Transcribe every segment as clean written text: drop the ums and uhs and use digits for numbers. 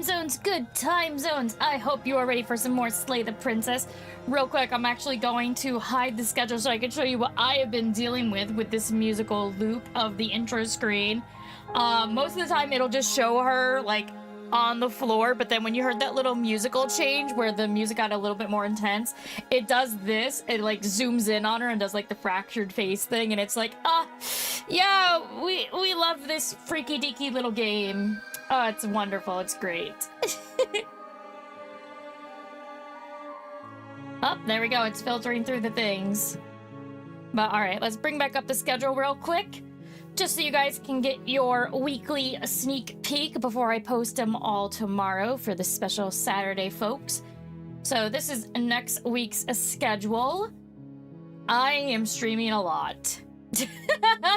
zones, good time zones. I hope you are ready for some more Slay the Princess. Real quick, I'm actually going to hide the schedule so I can show you what I have been dealing with this musical loop of the intro screen. Most of the time it'll just show her like on the floor, but then when you heard that little musical change where the music got a little bit more intense, it does this. It like zooms in on her and does like the fractured face thing, and it's like, yeah, we love this freaky deaky little game. Oh, it's wonderful. It's great. Oh, there we go. It's filtering through the things. But all right, let's bring back up the schedule real quick, just so you guys can get your weekly sneak peek before I post them all tomorrow for the special Saturday folks. So this is next week's schedule. I am streaming a lot.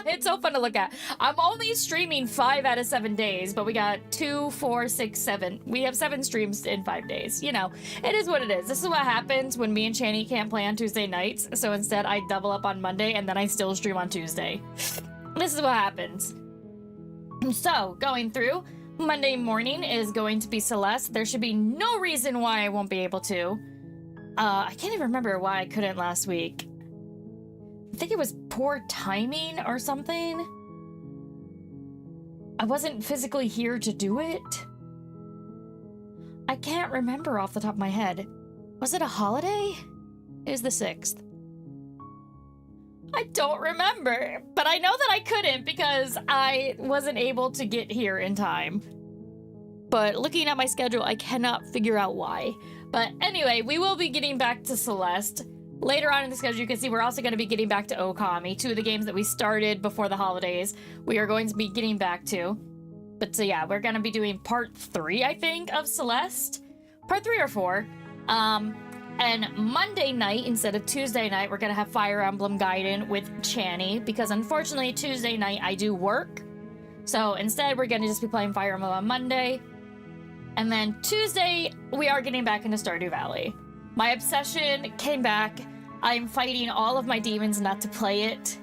It's so fun to look at. I'm only streaming 5 out of 7 days, but we got 2, 4, 6, 7. We have 7 streams in 5 days. You know, it is what it is. This is what happens when me and Chani can't play on Tuesday nights. So instead I double up on Monday and then I still stream on Tuesday. This is what happens. So going through, Monday morning is going to be Celeste. There should be no reason why I won't be able to. I can't even remember why I couldn't last week. I think it was poor timing or something. I wasn't physically here to do it. I can't remember off the top of my head. Was it a holiday? It was the 6th. I don't remember, but I know that I couldn't because I wasn't able to get here in time. But looking at my schedule, I cannot figure out why. But anyway, we will be getting back to Celeste. Later on in the schedule, you can see we're also going to be getting back to Okami, 2 of the games that we started before the holidays. We are going to be getting back to. But so yeah, we're going to be doing part 3, I think, of Celeste. Part 3 or 4. And Monday night, instead of Tuesday night, we're going to have Fire Emblem Gaiden with Chani, because unfortunately Tuesday night I do work. So instead, we're going to just be playing Fire Emblem on Monday. And then Tuesday, we are getting back into Stardew Valley. My obsession came back. I'm fighting all of my demons not to play it.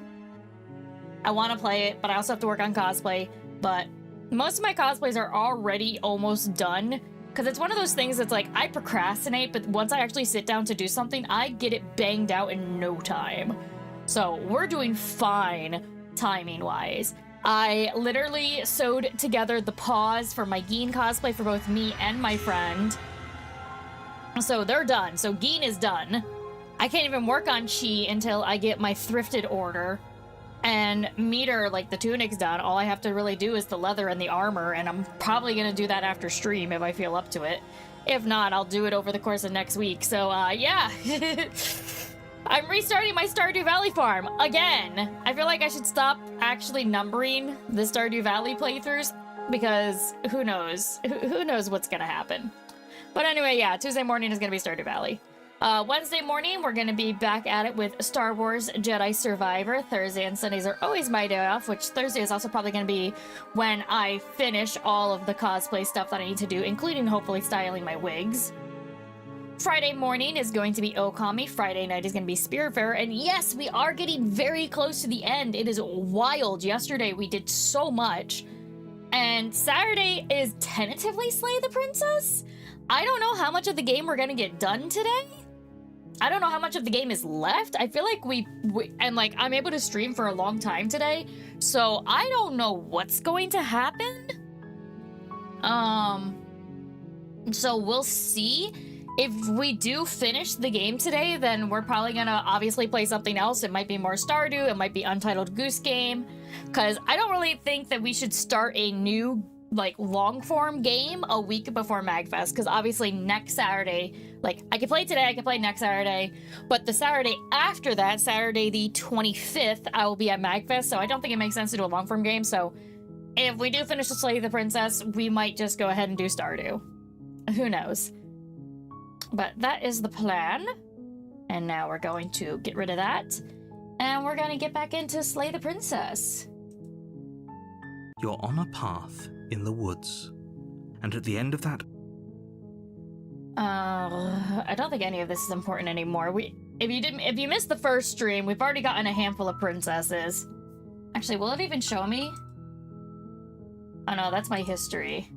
I want to play it, but I also have to work on cosplay. But most of my cosplays are already almost done, because it's one of those things that's like, I procrastinate, but once I actually sit down to do something, I get it banged out in no time. So we're doing fine timing-wise. I literally sewed together the paws for my Geen cosplay for both me and my friend. So they're done. So Geen is done. I can't even work on Chi until I get my thrifted order. And Meter, like the tunic's done. All I have to really do is the leather and the armor, and I'm probably going to do that after stream if I feel up to it. If not, I'll do it over the course of next week. So, yeah. I'm restarting my Stardew Valley farm again. I feel like I should stop actually numbering the Stardew Valley playthroughs, because who knows? Who knows what's going to happen? But anyway, yeah, Tuesday morning is going to be Stardew Valley. Wednesday morning, we're going to be back at it with Star Wars Jedi Survivor. Thursday and Sundays are always my day off, which Thursday is also probably going to be when I finish all of the cosplay stuff that I need to do, including hopefully styling my wigs. Friday morning is going to be Okami. Friday night is going to be Spiritfarer. And yes, we are getting very close to the end. It is wild. Yesterday, we did so much. And Saturday is tentatively Slay the Princess. I don't know how much of the game we're going to get done today. I don't know how much of the game is left. I feel like and like I'm able to stream for a long time today, so I don't know what's going to happen. So we'll see. If we do finish the game today, then we're probably gonna obviously play something else. It might be more Stardew, it might be Untitled Goose Game, because I don't really think that we should start a new like long form game a week before MagFest, because obviously next Saturday, like I can play today, I can play next Saturday, but the Saturday after that, Saturday the 25th, I will be at MagFest, so I don't think it makes sense to do a long form game. So if we do finish the Slay the Princess, we might just go ahead and do Stardew. Who knows? But that is the plan. And now we're going to get rid of that, and we're gonna get back into Slay the Princess. You're on a path in the woods, and at the end of that... I don't think any of this is important anymore. If you missed the first stream, we've already gotten a handful of princesses. Actually, will it even show me? Oh no, that's my history.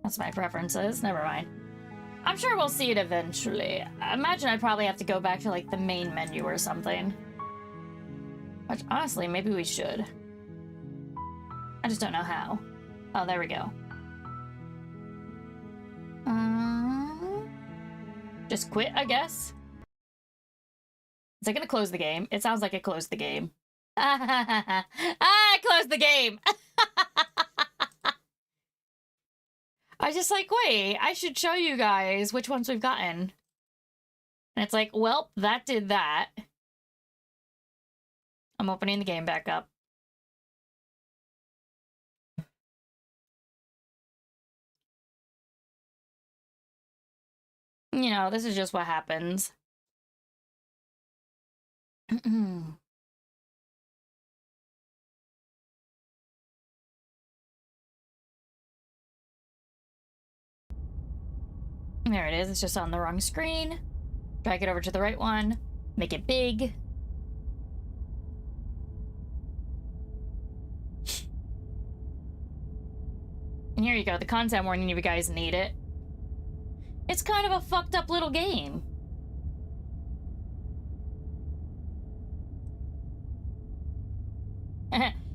That's my preferences. Never mind. I'm sure we'll see it eventually. I imagine I'd probably have to go back to, like, the main menu or something. Which, honestly, maybe we should. I just don't know how. Oh, there we go. Just quit, I guess? Is it gonna close the game? It sounds like it closed the game. I closed the game! I was just like, wait, I should show you guys which ones we've gotten. And it's like, well, that did that. I'm opening the game back up. You know, this is just what happens. There it is. It's just on the wrong screen. Drag it over to the right one. Make it big. And here you go. The content warning, if you guys need it. It's kind of a fucked up little game.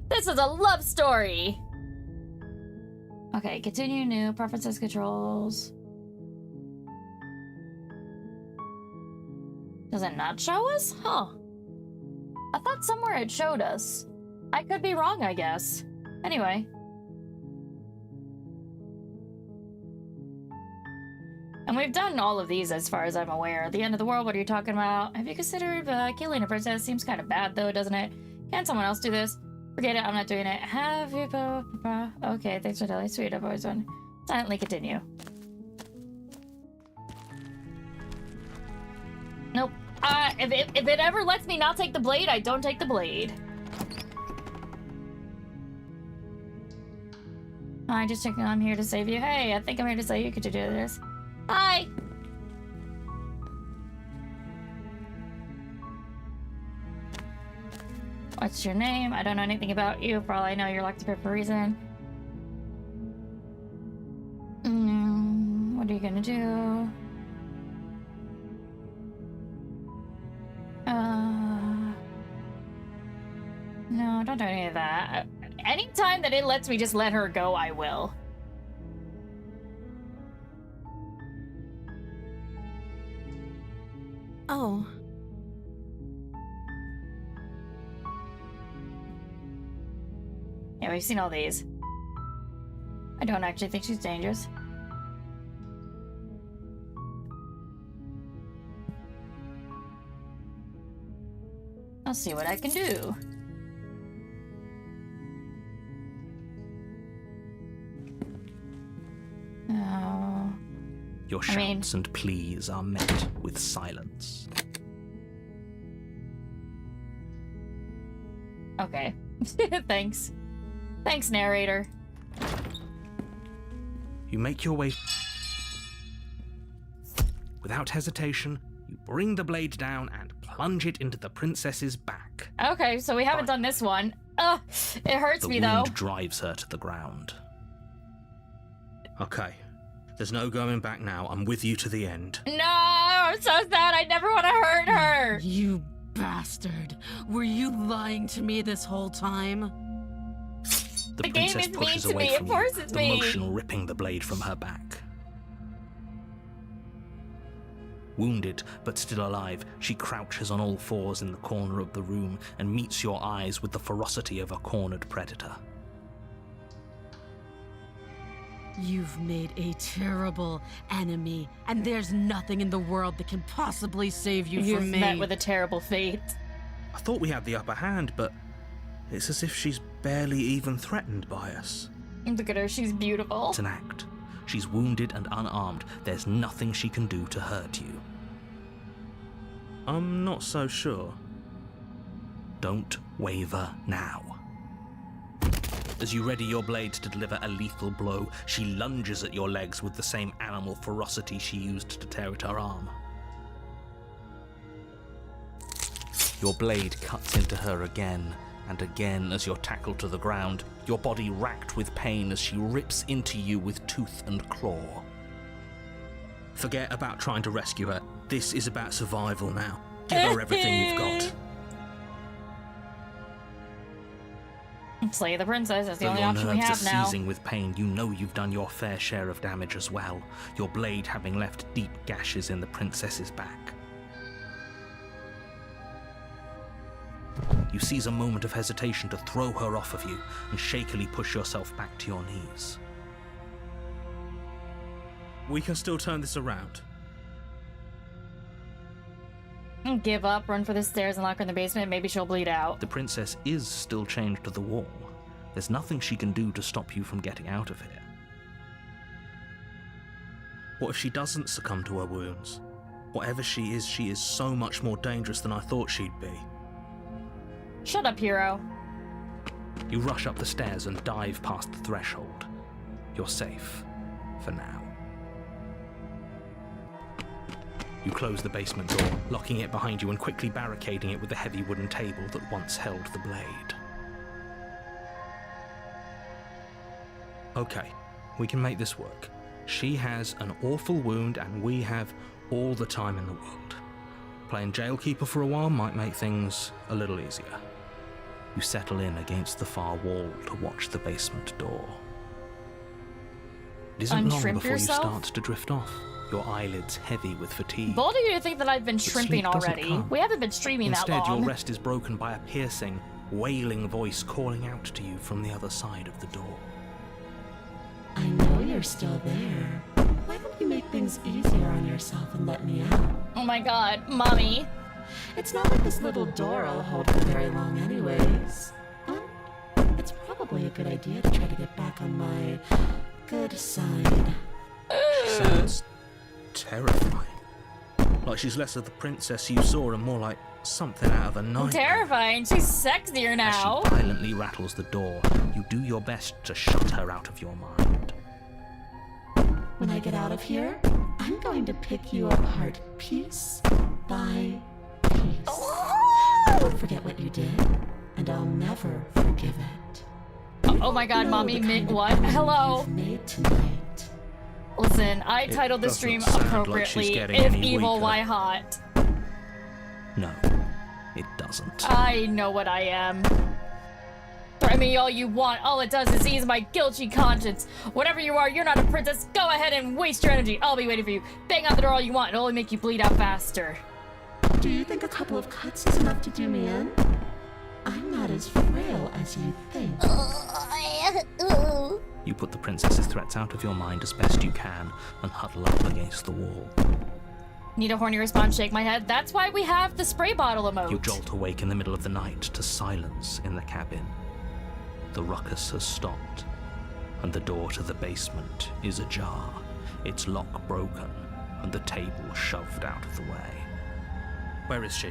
This is a love story. Okay, continue new. Preferences, controls. Does it not show us? Huh. I thought somewhere it showed us. I could be wrong, I guess. Anyway. And we've done all of these as far as I'm aware. The end of the world, what are you talking about? Have you considered killing a princess? Seems kind of bad though, doesn't it? Can someone else do this? Forget it, I'm not doing it. Have you... Okay, thanks for telling. Sweet, I've always done. Silently continue. Nope. If it ever lets me not take the blade, I don't take the blade. I just checking. I'm here to save you. Hey, I think I'm here to save you. Could you do this? Hi! What's your name? I don't know anything about you. For all I know, you're locked up here for a reason. What are you gonna do? No, don't do any of that. Anytime that it lets me just let her go, I will. Oh. Yeah, we've seen all these. I don't actually think she's dangerous. I'll see what I can do. Oh. Your shouts and pleas are met with silence. Okay. Thanks. Thanks, narrator. You make your way. Without hesitation, you bring the blade down and plunge it into the princess's back. Okay, so we haven't done this one. Ugh, it hurts me though. The wound drives her to the ground. Okay. There's no going back now. I'm with you to the end. No, I'm so sad. I never want to hurt her. You bastard. Were you lying to me this whole time? The game princess is mean pushes to away me. from Of course you, it's the mean. motion ripping the blade from her back. Wounded, but still alive, she crouches on all fours in the corner of the room and meets your eyes with the ferocity of a cornered predator. You've made a terrible enemy, and there's nothing in the world that can possibly save you You've from me. met with a terrible fate. I thought we had the upper hand, but it's as if she's barely even threatened by us. Look at her, she's beautiful. It's an act. She's wounded and unarmed. There's nothing she can do to hurt you. I'm not so sure. Don't waver now. As you ready your blade to deliver a lethal blow, she lunges at your legs with the same animal ferocity she used to tear at her arm. Your blade cuts into her again, and again as you're tackled to the ground, your body racked with pain as she rips into you with tooth and claw. Forget about trying to rescue her. This is about survival now. Give her everything you've got. Slay the princess, that's the Though only your option we nerves have are now. seizing with pain, you know you've done your fair share of damage as well, your blade having left deep gashes in the princess's back. You seize a moment of hesitation to throw her off of you and shakily push yourself back to your knees. We can still turn this around. Give up, run for the stairs and lock her in the basement. Maybe she'll bleed out. The princess is still chained to the wall. There's nothing she can do to stop you from getting out of here. What if she doesn't succumb to her wounds? Whatever she is so much more dangerous than I thought she'd be. Shut up, hero. You rush up the stairs and dive past the threshold. You're safe. For now. You close the basement door, locking it behind you and quickly barricading it with the heavy wooden table that once held the blade. Okay, we can make this work. She has an awful wound and we have all the time in the world. Playing jailkeeper for a while might make things a little easier. You settle in against the far wall to watch the basement door. It isn't long before you start to drift off, your eyelids heavy with fatigue. Bold of you to think that I've been shrimping already. We haven't been streaming that long. Instead, your rest is broken by a piercing, wailing voice calling out to you from the other side of the door. I know you're still there. Why don't you make things easier on yourself and let me out? Oh my god, mommy. It's not like this little door will hold for very long anyways. And it's probably a good idea to try to get back on my good side. Sounds terrifying. Like she's less of the princess you saw and more like something out of a nightmare. Terrifying. She's sexier now. As she violently rattles the door, you do your best to shut her out of your mind. When I get out of here, I'm going to pick you apart piece by piece. I won't forget what you did, and I'll never forgive it. Oh my god, mommy, what? Hello? Made tonight. Listen, I titled the stream appropriately. If evil, why hot? No, it doesn't. I know what I am. Threaten me all you want. All it does is ease my guilty conscience. Whatever you are, you're not a princess. Go ahead and waste your energy. I'll be waiting for you. Bang on the door all you want. It'll only make you bleed out faster. Do you think a couple of cuts is enough to do me in? I'm not as frail as you think. You put the princess's threats out of your mind as best you can and huddle up against the wall. Need a horny response, shake my head. That's why we have the spray bottle emote. You jolt awake in the middle of the night to silence in the cabin. The ruckus has stopped, and the door to the basement is ajar, its lock broken, and the table shoved out of the way. Where is she?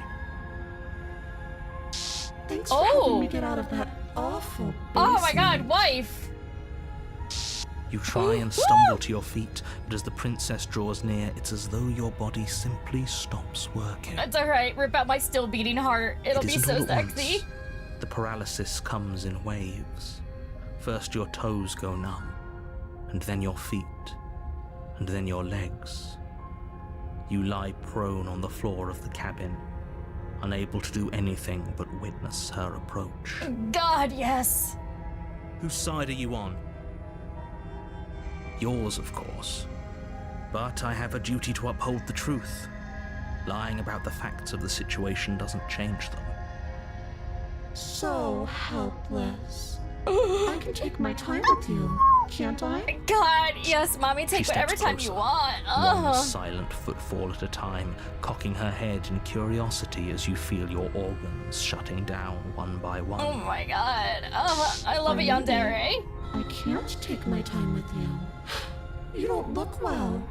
Thanks for helping me get out of that awful basement. Oh my god, wife! You try and stumble to your feet, but as the princess draws near, it's as though your body simply stops working. That's alright, rip out my still beating heart. It'll be so sexy. The paralysis comes in waves. First your toes go numb, and then your feet, and then your legs. You lie prone on the floor of the cabin, unable to do anything but witness her approach. God, yes! Whose side are you on? Yours, of course. But I have a duty to uphold the truth. Lying about the facts of the situation doesn't change them. So helpless. I can take my time with you, can't I? God, yes, mommy, take whatever time you want. One silent footfall at a time, cocking her head in curiosity as you feel your organs shutting down one by one. Oh my god. I love a yandere. I can't take my time with you. You don't look well.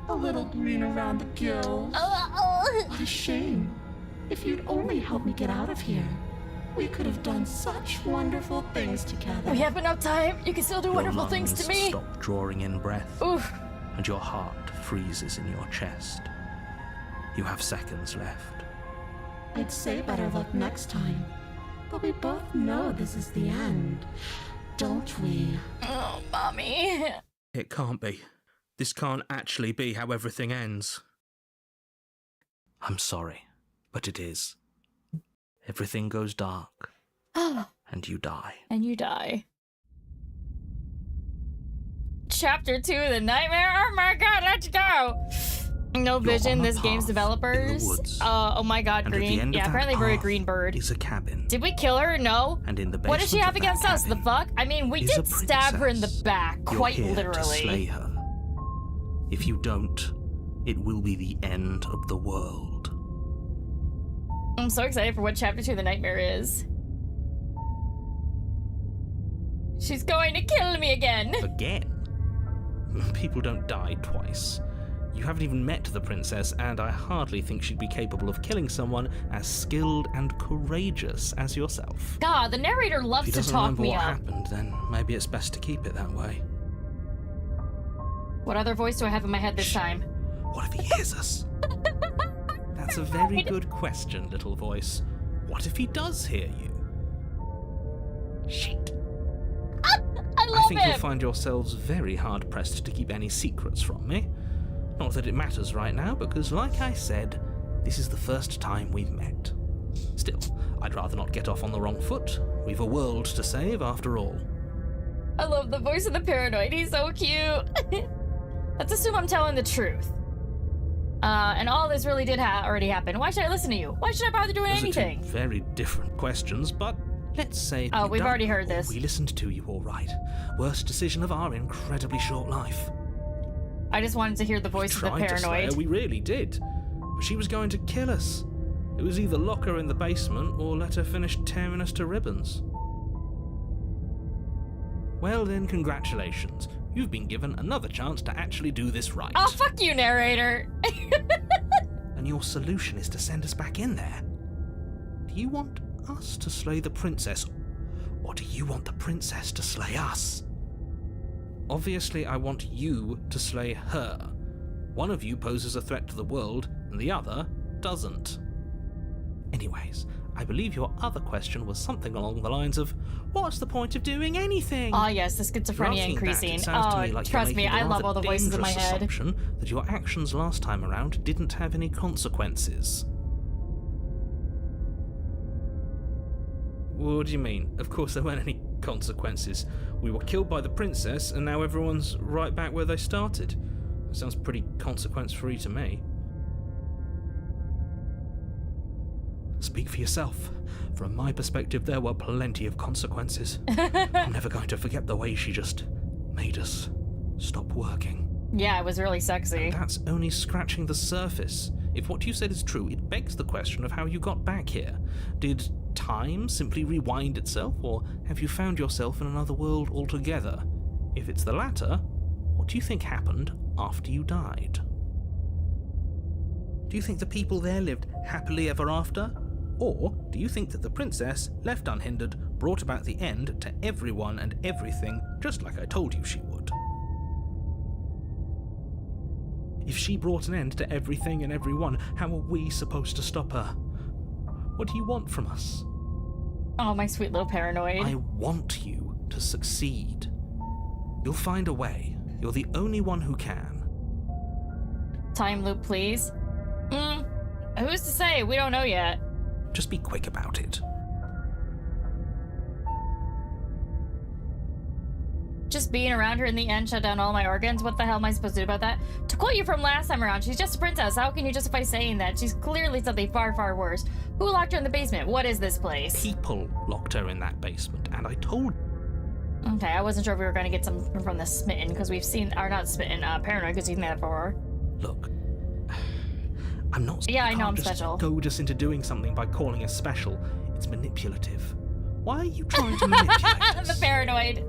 A little green around the gills. What a shame. If you'd only help me get out of here, we could have done such wonderful things together. We have enough time. You can still do wonderful things to me. Stop drawing in breath. Oof. And your heart freezes in your chest. You have seconds left. I'd say better luck next time. But we both know this is the end, don't we? Oh, Mommy. It can't be. This can't actually be how everything ends. I'm sorry, but it is. Everything goes dark, and you die. And you die. Chapter 2, The Nightmare? Oh my god, let's go! No Vision, this game's developers. Oh my god, Green. Yeah, apparently we're a green bird. Is a cabin. Did we kill her? No. And in the What does she have against us? The fuck? I mean, we did stab her in the back, You're quite here literally. To slay her. If you don't, it will be the end of the world. I'm so excited for what Chapter 2 The Nightmare is. She's going to kill me again. Again? People don't die twice. You haven't even met the princess, and I hardly think she'd be capable of killing someone as skilled and courageous as yourself. God, the narrator loves to talk me up. If he doesn't remember what happened, then maybe it's best to keep it that way. What other voice do I have in my head this time? What if he hears us? That's a very good question, little voice. What if he does hear you? Shit. I think you'll find yourselves very hard-pressed to keep any secrets from me. Not that it matters right now, because like I said, this is the first time we've met. Still, I'd rather not get off on the wrong foot. We've a world to save, after all. I love the voice of the paranoid. He's so cute. Let's assume I'm telling the truth. And all this really did already happen. Why should I listen to you? Why should I bother doing anything? Those are two very different questions, but let's say... Oh, we've already heard this. We listened to you all right. Worst decision of our incredibly short life. I just wanted to hear the voice of the paranoid. To slay her, we really did. But she was going to kill us. It was either lock her in the basement or let her finish tearing us to ribbons. Well then, congratulations. You've been given another chance to actually do this right. Oh, fuck you, narrator! And your solution is to send us back in there. Do you want us to slay the princess, or do you want the princess to slay us? Obviously, I want you to slay her. One of you poses a threat to the world, and the other doesn't. Anyways, I believe your other question was something along the lines of, what's the point of doing anything? Oh yes, the schizophrenia increasing. Trust me, I love all the voices in my head. Assumption that your actions last time around didn't have any consequences. What do you mean? Of course there weren't any consequences. We were killed by the princess, and now everyone's right back where they started. That sounds pretty consequence-free to me. Speak for yourself. From my perspective, there were plenty of consequences. I'm never going to forget the way she just made us stop working. Yeah, it was really sexy. And that's only scratching the surface. If what you said is true, it begs the question of how you got back here. Did time simply rewind itself, or have you found yourself in another world altogether? If it's the latter, what do you think happened after you died? Do you think the people there lived happily ever after? Or do you think that the princess, left unhindered, brought about the end to everyone and everything, just like I told you she would? If she brought an end to everything and everyone, how are we supposed to stop her? What do you want from us? Oh, my sweet little paranoid. I want you to succeed. You'll find a way. You're the only one who can. Time loop, please. Who's to say? We don't know yet. Just be quick about it. Just being around her in the end shut down all my organs? What the hell am I supposed to do about that? To quote you from last time around, she's just a princess. How can you justify saying that? She's clearly something far, far worse. Who locked her in the basement? What is this place? People locked her in that basement, and I told... Okay, I wasn't sure if we were going to get something from the smitten, because we've seen... Or not smitten, paranoid, because we've seen that before. Look, I'm not... Yeah, I know I'm special. Goad us into doing something by calling us special. It's manipulative. Why are you trying to manipulate us? The paranoid.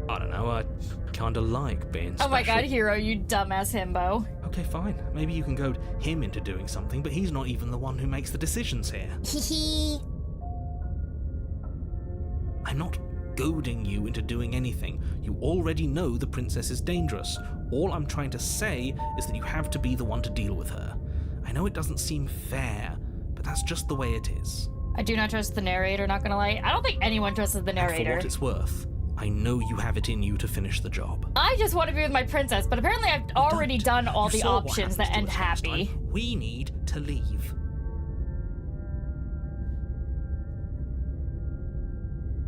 I don't know, I kinda like being special. Oh my god, Hero, you dumbass himbo. Okay, fine. Maybe you can goad him into doing something, but he's not even the one who makes the decisions here. I'm not goading you into doing anything. You already know the princess is dangerous. All I'm trying to say is that you have to be the one to deal with her. I know it doesn't seem fair, but that's just the way it is. I do not trust the narrator, not gonna lie. I don't think anyone trusts the And for narrator. what it's worth, I know you have it in you to finish the job. I just want to be with my princess, but apparently I've already done all You the saw what options that happened end to us last happy. time. We need to leave.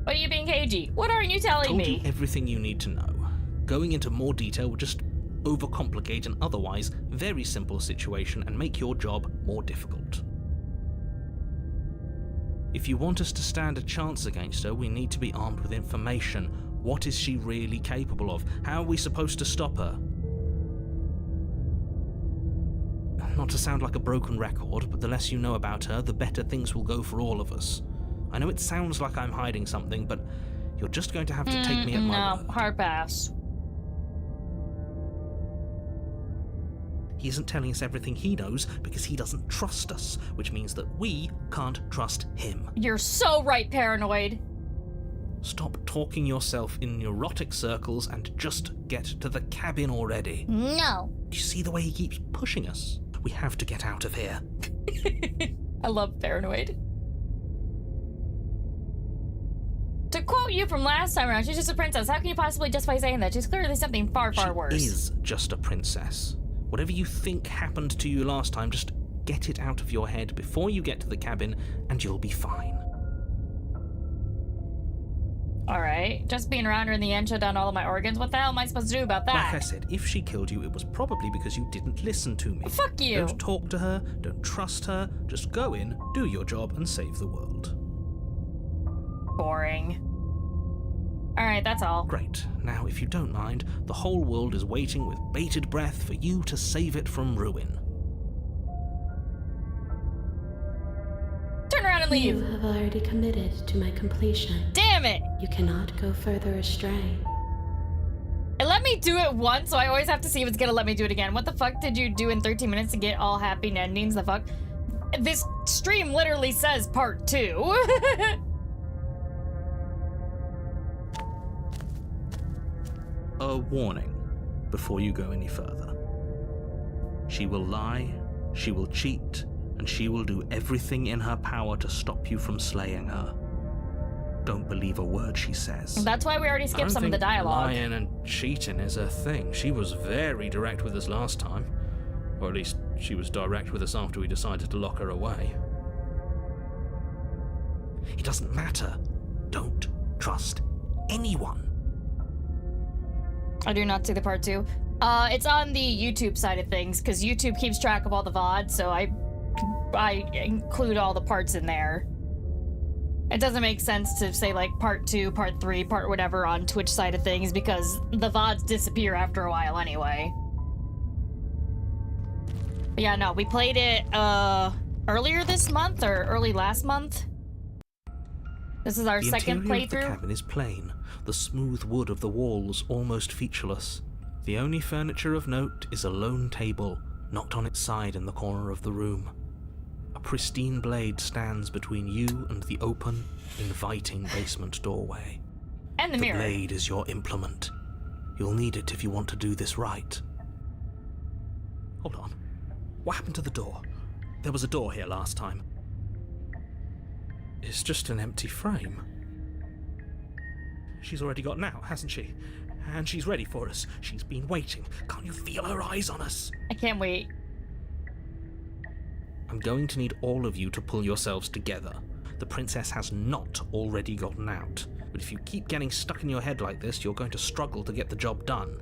What are you being cagey? What aren't you telling Told me? you everything you need to know. Going into more detail would just overcomplicate an otherwise very simple situation and make your job more difficult. If you want us to stand a chance against her, we need to be armed with information. What is she really capable of? How are we supposed to stop her? Not to sound like a broken record, but the less you know about her, the better things will go for all of us. I know it sounds like I'm hiding something, but you're just going to have to take me at my word. No, hard pass. He isn't telling us everything he knows because he doesn't trust us, which means that we can't trust him. You're so right, paranoid. Stop talking yourself in neurotic circles and just get to the cabin already. No. Do you see the way he keeps pushing us? We have to get out of here. I love paranoid. To quote you from last time around, she's just a princess. How can you possibly justify saying that? She's clearly something far, far worse. She is just a princess. Whatever you think happened to you last time, just get it out of your head before you get to the cabin and you'll be fine. Alright, just being around her in the end shut down all of my organs. What the hell am I supposed to do about that? Like I said, if she killed you, it was probably because you didn't listen to me. Fuck you. Don't talk to her, don't trust her, just go in, do your job, and save the world. Boring. Alright, that's all. Great. Now, if you don't mind, the whole world is waiting with bated breath for you to save it from ruin. Turn around and You leave. have already committed to my completion. Damn it! You cannot go further astray. It let me do it once, so I always have to see if it's gonna let me do it again. What the fuck did you do in 13 minutes to get all happy endings? The fuck? This stream literally says part 2. A warning before you go any further. She will lie, she will cheat, and she will do everything in her power to stop you from slaying her. Don't believe a word she says. That's why we already skipped some of the dialogue. Lying and cheating is her thing. She was very direct with us last time. Or at least she was direct with us after we decided to lock her away. It doesn't matter. Don't trust anyone. I do not see the part 2. It's on the YouTube side of things, because YouTube keeps track of all the VODs, so I include all the parts in there. It doesn't make sense to say, like, part 2, part 3, part whatever on Twitch side of things, because the VODs disappear after a while anyway. But yeah, no, we played it, earlier this month, or early last month. This is our second The interior of the playthrough. cabin is plain, the smooth wood of the walls almost featureless. The only furniture of note is a lone table, knocked on its side in the corner of the room. A pristine blade stands between you and the open, inviting basement doorway. And the mirror. The blade is your implement. You'll need it if you want to do this right. Hold on. What happened to the door? There was a door here last time. It's just an empty frame. She's already gotten out, hasn't she? And she's ready for us. She's been waiting. Can't you feel her eyes on us? I can't wait. I'm going to need all of you to pull yourselves together. The princess has not already gotten out. But if you keep getting stuck in your head like this, you're going to struggle to get the job done.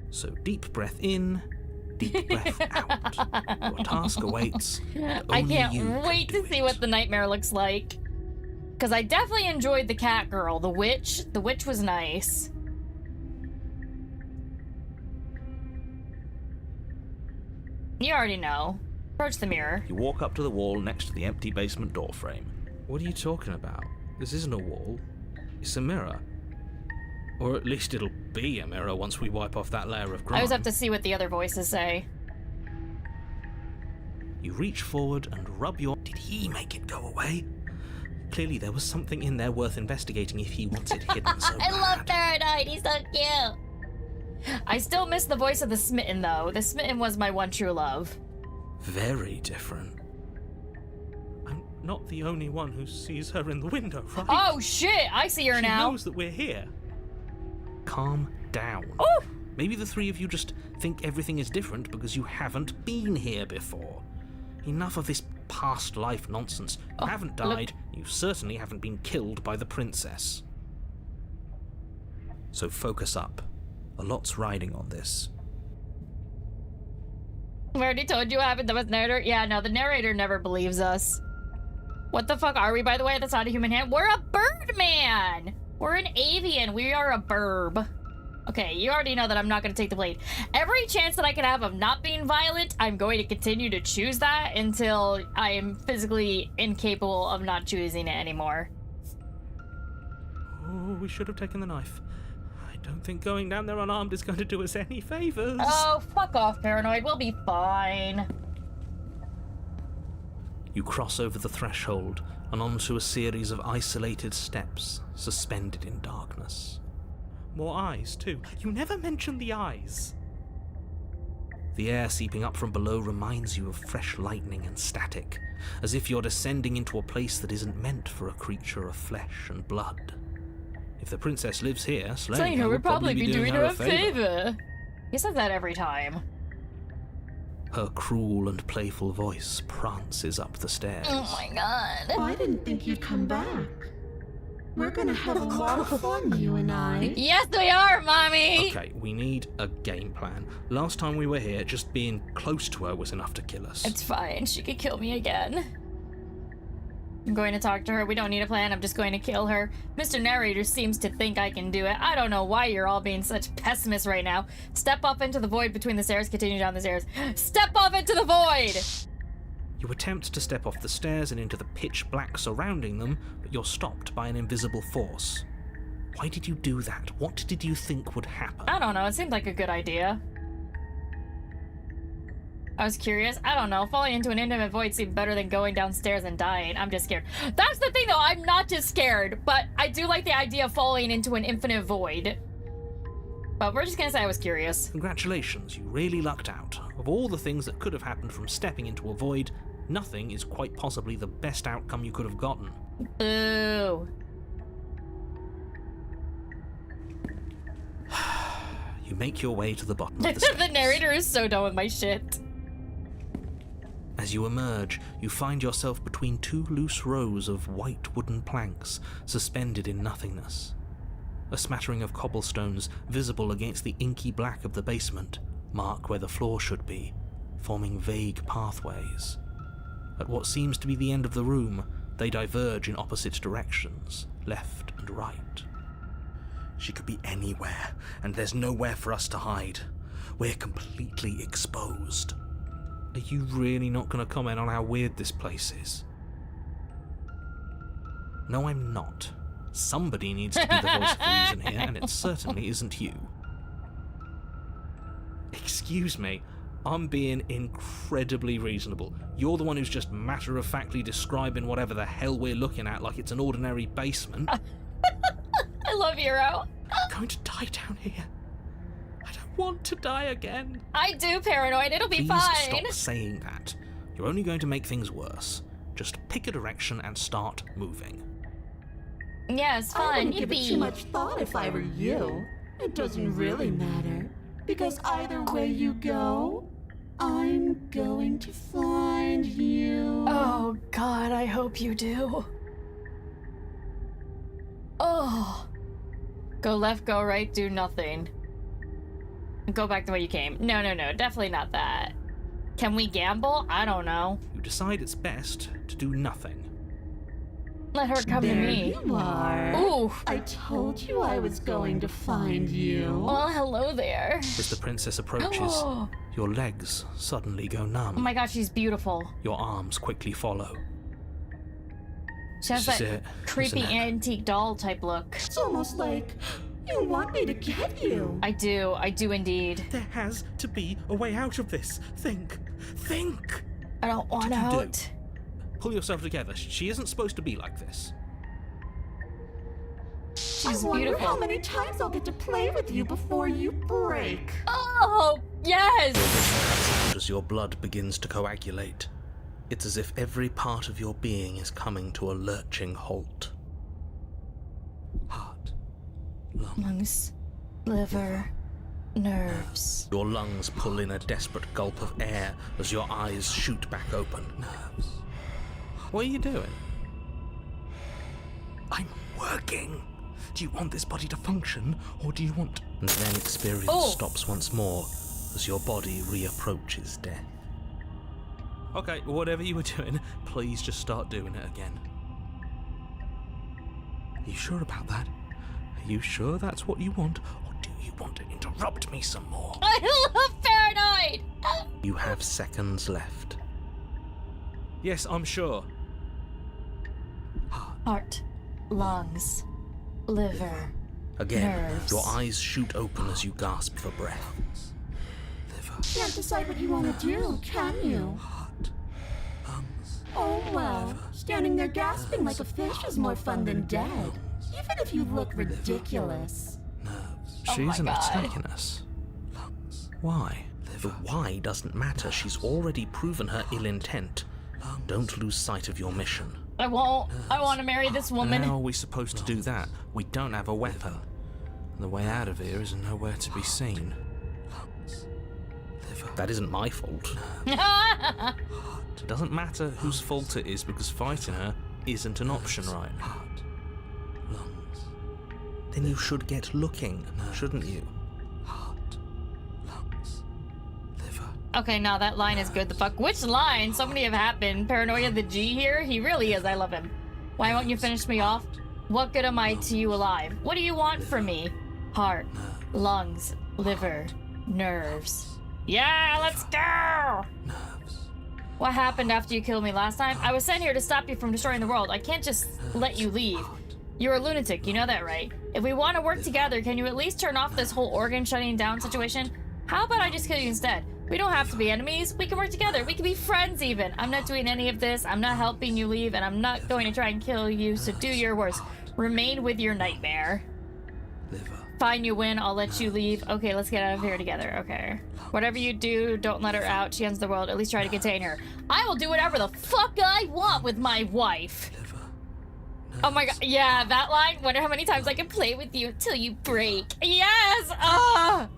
So deep breath in, deep breath out. Your task awaits. And I only can't you can wait do to see it. what the nightmare looks like. Because I definitely enjoyed the cat girl. The witch was nice. You already know. Approach the mirror. You walk up to the wall next to the empty basement door frame. What are you talking about? This isn't a wall. It's a mirror. Or at least it'll be a mirror once we wipe off that layer of grime. I always have to see what the other voices say. You reach forward and rub your... Did he make it go away? Clearly there was something in there worth investigating if he wants it hidden so I bad. love Paranoid, he's so cute. I still miss the voice of the smitten though. The smitten was my one true love. Very different. I'm not the only one who sees her in the window, right? Oh shit, I see her now. She knows that we're here. Calm down. Oh! Maybe the three of you just think everything is different because you haven't been here before. Enough of this past life nonsense. You haven't died, you certainly haven't been killed by the princess. So focus up. A lot's riding on this. We already told you what happened. That was narrator. Yeah, no, the narrator never believes us. What the fuck are we, by the way? That's not a human hand. We're a bird man. We're an avian. We are a burb. Okay, you already know that I'm not going to take the blade. Every chance that I can have of not being violent, I'm going to continue to choose that until I am physically incapable of not choosing it anymore. Oh, we should have taken the knife. I don't think going down there unarmed is going to do us any favors. Oh, fuck off, Paranoid. We'll be fine. You cross over the threshold and onto a series of isolated steps suspended in darkness. More eyes, too. You never mention the eyes. The air seeping up from below reminds you of fresh lightning and static, as if you're descending into a place that isn't meant for a creature of flesh and blood. If the princess lives here, slaying her would probably be doing her a favor. He says that every time. Her cruel and playful voice prances up the stairs. Oh my god. I didn't think you'd come back. We're gonna have a lot of fun, you and I. Yes, we are, Mommy! Okay, we need a game plan. Last time we were here, just being close to her was enough to kill us. It's fine. She could kill me again. I'm going to talk to her. We don't need a plan. I'm just going to kill her. Mr. Narrator seems to think I can do it. I don't know why you're all being such pessimists right now. Step off into the void between the stairs. Continue down the stairs. Step off into the void! You attempt to step off the stairs and into the pitch black surrounding them, but you're stopped by an invisible force. Why did you do that? What did you think would happen? I don't know. It seemed like a good idea. I was curious. I don't know. Falling into an intimate void seemed better than going downstairs and dying. I'm just scared. That's the thing, though. I'm not just scared, but I do like the idea of falling into an infinite void. But we're just gonna say I was curious. Congratulations, you really lucked out. Of all the things that could have happened from stepping into a void, nothing is quite possibly the best outcome you could have gotten. Boo. You make your way to the bottom of the stairs. The narrator is so done with my shit. As you emerge, you find yourself between two loose rows of white wooden planks suspended in nothingness. A smattering of cobblestones visible against the inky black of the basement mark where the floor should be, forming vague pathways. At what seems to be the end of the room, they diverge in opposite directions, left and right. She could be anywhere, and there's nowhere for us to hide. We're completely exposed. Are you really not going to comment on how weird this place is? No, I'm not. Somebody needs to be the voice of reason here, and it certainly isn't you. Excuse me, I'm being incredibly reasonable. You're the one who's just matter-of-factly describing whatever the hell we're looking at like it's an ordinary basement. I love Hero. I'm going to die down here. I don't want to die again. I do, Paranoid. It'll be Please fine. stop saying that. You're only going to make things worse. Just pick a direction and start moving. Yeah, it's I fine. wouldn't give it too much thought if I were you. It doesn't really matter. Because either way you go, I'm going to find you. Oh, God, I hope you do. Oh. Go left, go right, do nothing. Go back the way you came. No, definitely not that. Can we gamble? I don't know. You decide it's best to do nothing. Let her come to There me. you are. Ooh. I told you I was going to find you. Well, hello there. As the princess approaches, Oh. your legs suddenly go numb. Oh my God, she's beautiful. Your arms quickly follow. She has This that is it, creepy isn't it? antique doll type look. It's almost like you want me to get you. I do indeed. There has to be a way out of this. Think. I don't want did you do? out. Pull yourself together. She isn't supposed to be like this. She's I wonder beautiful. how many times I'll get to play with you before you break. Oh! Oh, yes! As your blood begins to coagulate, it's as if every part of your being is coming to a lurching halt. Heart, Lungs, liver, nerves. Your lungs pull in a desperate gulp of air as your eyes shoot back open. Nerves. What are you doing? I'm working. Do you want this body to function, or do you want... And then experience stops once more as your body reapproaches death. Okay, whatever you were doing, please just start doing it again. Are you sure about that? Are you sure that's what you want, or do you want to interrupt me some more? I love Paranoid! You have seconds left. Yes, I'm sure. Heart, lungs, liver, Again, nerves. your eyes shoot open as you gasp for breath. Can't decide what you want to do, can you? Oh well, standing there gasping like a fish is more fun than dead. Even if you look ridiculous. She my isn't God. attacking us. Why? The why doesn't matter. She's already proven her ill intent. Don't lose sight of your mission. I won't. I want to marry this woman. How are we supposed to do that? We don't have a weapon. And the way out of here is nowhere to be seen. That isn't my fault. It doesn't matter whose fault it is because fighting her isn't an option right now. Then you should get looking, shouldn't you? Okay, now that line is good. The fuck? Which line? So many have happened. Paranoia the G here? He really is. I love him. Why won't you finish me off? What good am I to you alive? What do you want from me? Heart, lungs, liver, nerves. Yeah, let's go! What happened after you killed me last time? I was sent here to stop you from destroying the world. I can't just let you leave. You're a lunatic, you know that, right? If we want to work together, can you at least turn off this whole organ shutting down situation? How about I just kill you instead? We don't have to be enemies. We can work together. We can be friends even. I'm not doing any of this. I'm not helping you leave, and I'm not going to try and kill you, so do your worst. Remain with your nightmare. Fine, you win. I'll let you leave. Okay, let's get out of here together. Okay. Whatever you do, don't let her out. She ends the world. At least try to contain her. I will do whatever the fuck I want with my wife. Oh my god. Yeah, that line. Wonder how many times I can play with you until you break. Yes! Ah!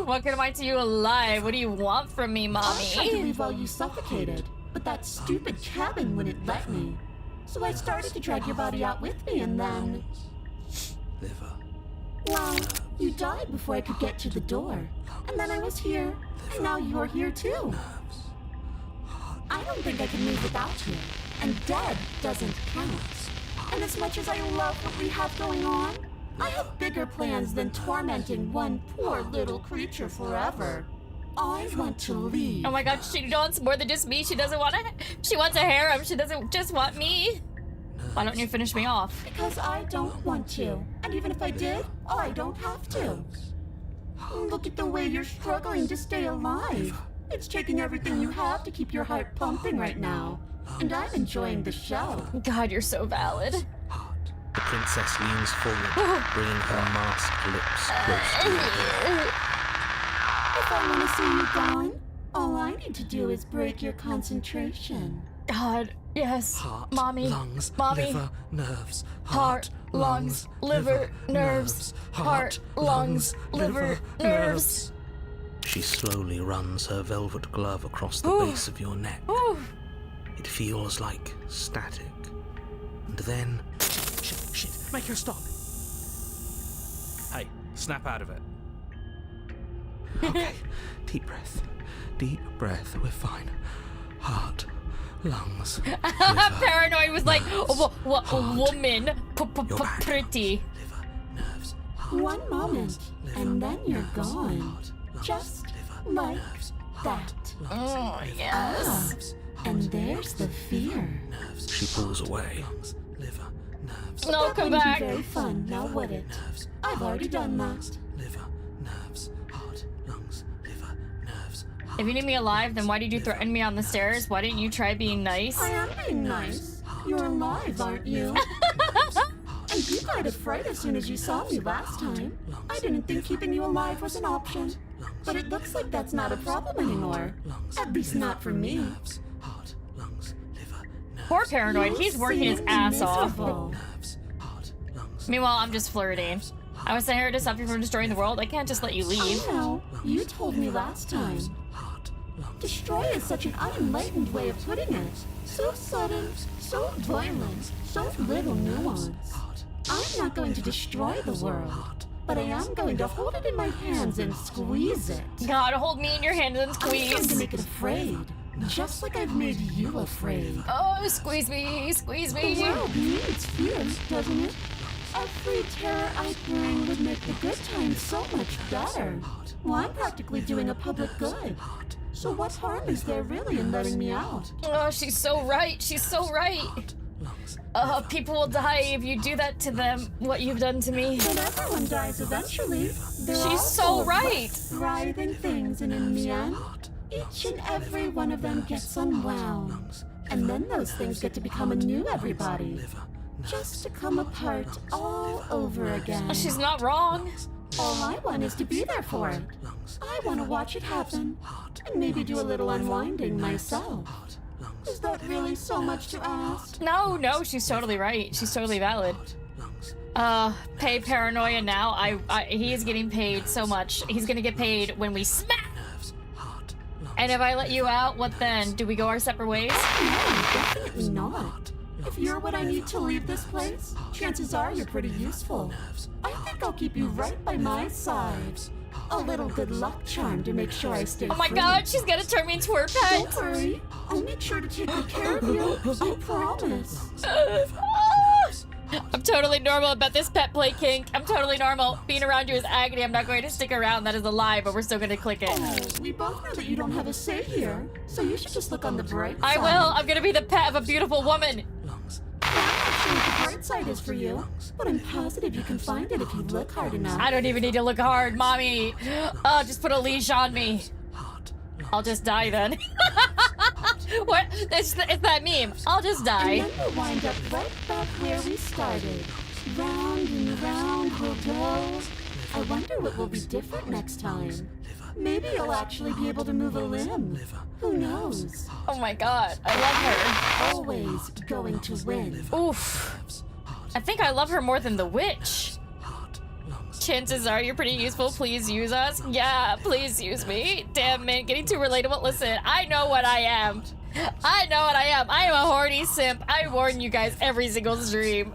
What good am I to you alive? What do you want from me, I tried to mommy? leave while you suffocated, but that stupid cabin wouldn't let me. So I started to drag your body out with me, and then... Well, you died before I could get to the door. And then I was here, and now you're here too. I don't think I can move without you, and dead doesn't count. And as much as I love what we have going on, I have bigger plans than tormenting one poor little creature forever. I want to leave. Oh my god, she wants more than just me. She doesn't want she wants a harem. She doesn't just want me. Why don't you finish me off? Because I don't want to. And even if I did, I don't have to. Look at the way you're struggling to stay alive. It's taking everything you have to keep your heart pumping right now. And I'm enjoying the show. God, you're so valid. The princess leans forward, bringing her masked lips close to your ear. If I want to see you gone, all I need to do is break your concentration. God, yes. Heart, Mommy, lungs, mommy. liver, nerves. Heart, lungs, liver, nerves. Heart, lungs, liver, nerves. She slowly runs her velvet glove across the base of your neck. Ooh. It feels like static. And then... Shit, make her stop. Hey, snap out of it. Okay, deep breath, we're fine. Heart, lungs, liver, Paranoid was like, what heart, woman, your back, pretty. liver, nerves, heart, One moment, liver, and then you're nerves, gone. heart, lungs, Just liver, like nerves, heart, that. lungs, Oh, liver, yes. nerves, And heart, there's the fear. nerves. She pulls away. Lungs, liver, nerves, No, That come wouldn't back. be very fun, now would it? nerves, I've already done that. liver, nerves, heart, lungs, liver, nerves, heart. If you need me alive, then why did you threaten me on the stairs? Why didn't you try being nice? I am being nice. You're alive, aren't you? And you got afraid as soon as you saw me last time. I didn't think keeping you alive was an option. But it looks like that's not a problem anymore. At least not for me. Poor Paranoid, he's working his ass off. Meanwhile, I'm just flirting. I was sent here to stop you from destroying the world. I can't just let you leave. I know. You told me last time. Destroy is such an unenlightened way of putting it. So sudden, so violent, so little nuance. I'm not going to destroy the world, but I am going to hold it in my hands and squeeze it. God, hold me in your hands and I'm going to squeeze. make it afraid, just like I've made you afraid. Oh, squeeze me, squeeze The me. world needs fear, doesn't it? Every terror I bring would make the good times so much better. Well, I'm practically doing a public good. So what harm is there really in letting me out? Oh, she's so right. She's so right. People will die if you do that to them, what you've done to me. But everyone dies eventually. They're all She's so full of right. Writhing things, and in the end, each and every one of them gets unwound. And then those things get to become a new everybody. Just to come apart all over again. She's not wrong. All I want is to be there for it. I want to watch it happen, and maybe do a little unwinding myself. Is that really so much to ask? No, she's totally right. She's totally valid. Pay Paranoia now. He is getting paid so much. He's gonna get paid when we smack. And if I let you out, what then? Do we go our separate ways? No, definitely not. If you're what I need to leave this place, chances are you're pretty useful. I think I'll keep you right by my side. A little good luck charm to make sure I stay Oh my free. god, she's gonna turn me into her pet. Don't worry. I'll make sure to take good care of you. I promise. I'm totally normal about this pet play kink. I'm totally normal. Being around you is agony. I'm not going to stick around. That is a lie, but we're still going to click it. Oh, we both know that you don't have a say here, so you should just look on the bright I side. will. I'm going to be the pet of a beautiful woman. I'm not sure what the bright side is for you, but I'm positive you can find it if you look hard enough. I don't even need to look hard, mommy. Oh, just put a leash on me. I'll just die then. What? It's that meme. I'll just die. And then we'll wind up right back where we started. Round and round we'll go. I wonder what will be different next time. Maybe you'll actually be able to move a limb. Who knows? Oh my god. I love her. Always going to win. Oof. I think I love her more than the witch. Chances are you're pretty useful. Please use us. Yeah, please use me. Damn, man, getting too relatable. Listen, I know what I am. I know what I am. I am a horny simp. I warn you guys every single stream.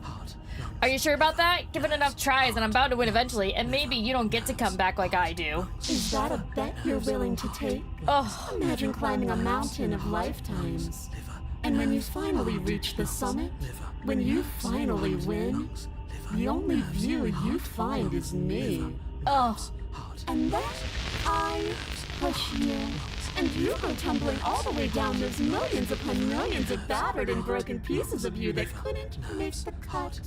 Are you sure about that? Give it enough tries and I'm bound to win eventually, and maybe you don't get to come back like I do. Is that a bet you're willing to take? Oh, Imagine climbing a mountain of lifetimes. And when you finally reach the summit, when you finally win, the only view you find is me. oh. And then I push you, and you go tumbling all the way down those millions upon millions of battered and broken pieces of you that couldn't make the cut.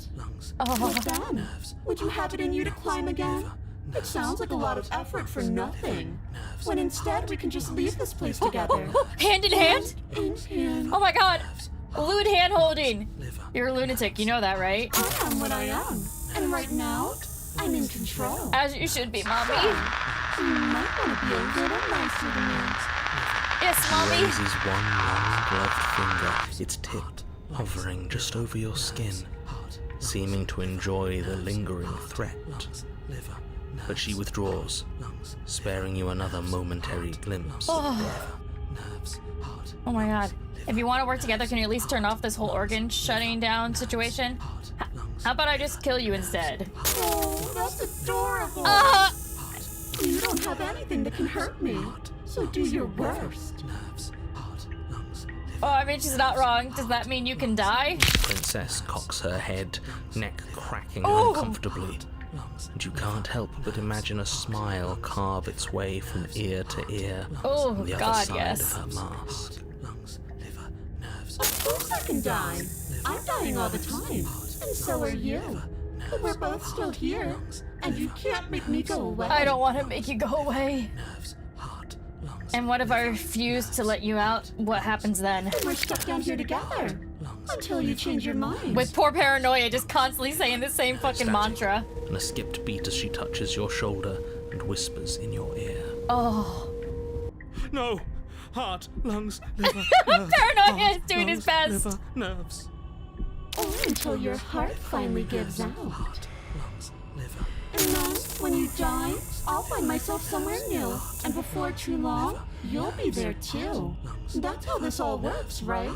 What then? Would you have it in you to climb again? It sounds like a lot of effort for nothing. When instead we can just leave this place together. Hand in hand? In hand. Oh my god. Lewd hand holding. You're a lunatic, you know that, right? I am what I am. And right now, I'm in control. As you should be, mommy. You might want to be a little nicer to me. Yes, mommy. Raises one long gloved finger, its tip hovering just over your skin, seeming to enjoy the lingering threat. But she withdraws, sparing you another momentary glimpse of death. Oh my god. If you want to work together, can you at least turn off this whole organ shutting down situation? How about I just kill you instead? Oh, that's adorable. You don't have anything that can hurt me, so do your worst. Oh, I mean, she's not wrong. Does that mean you can die? Princess cocks her head, neck cracking Oh. uncomfortably. And you can't help but imagine a smile carve its way from ear to ear Oh, on the God, other side yes. of her mask. Of course I can die. I'm dying all the time, and so are you. But we're both still here, and you can't make me go away. I don't want to make you go away. And what if I refuse to let you out? What happens then? We're stuck down here together. Until you change your mind. With poor Paranoia just constantly saying the same fucking mantra. And a skipped beat as she touches your shoulder and whispers in your ear. Oh. No! Heart, lungs, liver, Paranoia is doing his best. Liver, nerves. Or until your heart finally gives out. Heart, lungs, liver. And then, when you die, I'll find myself somewhere new. And before too long, you'll be there too. That's how this all works, right?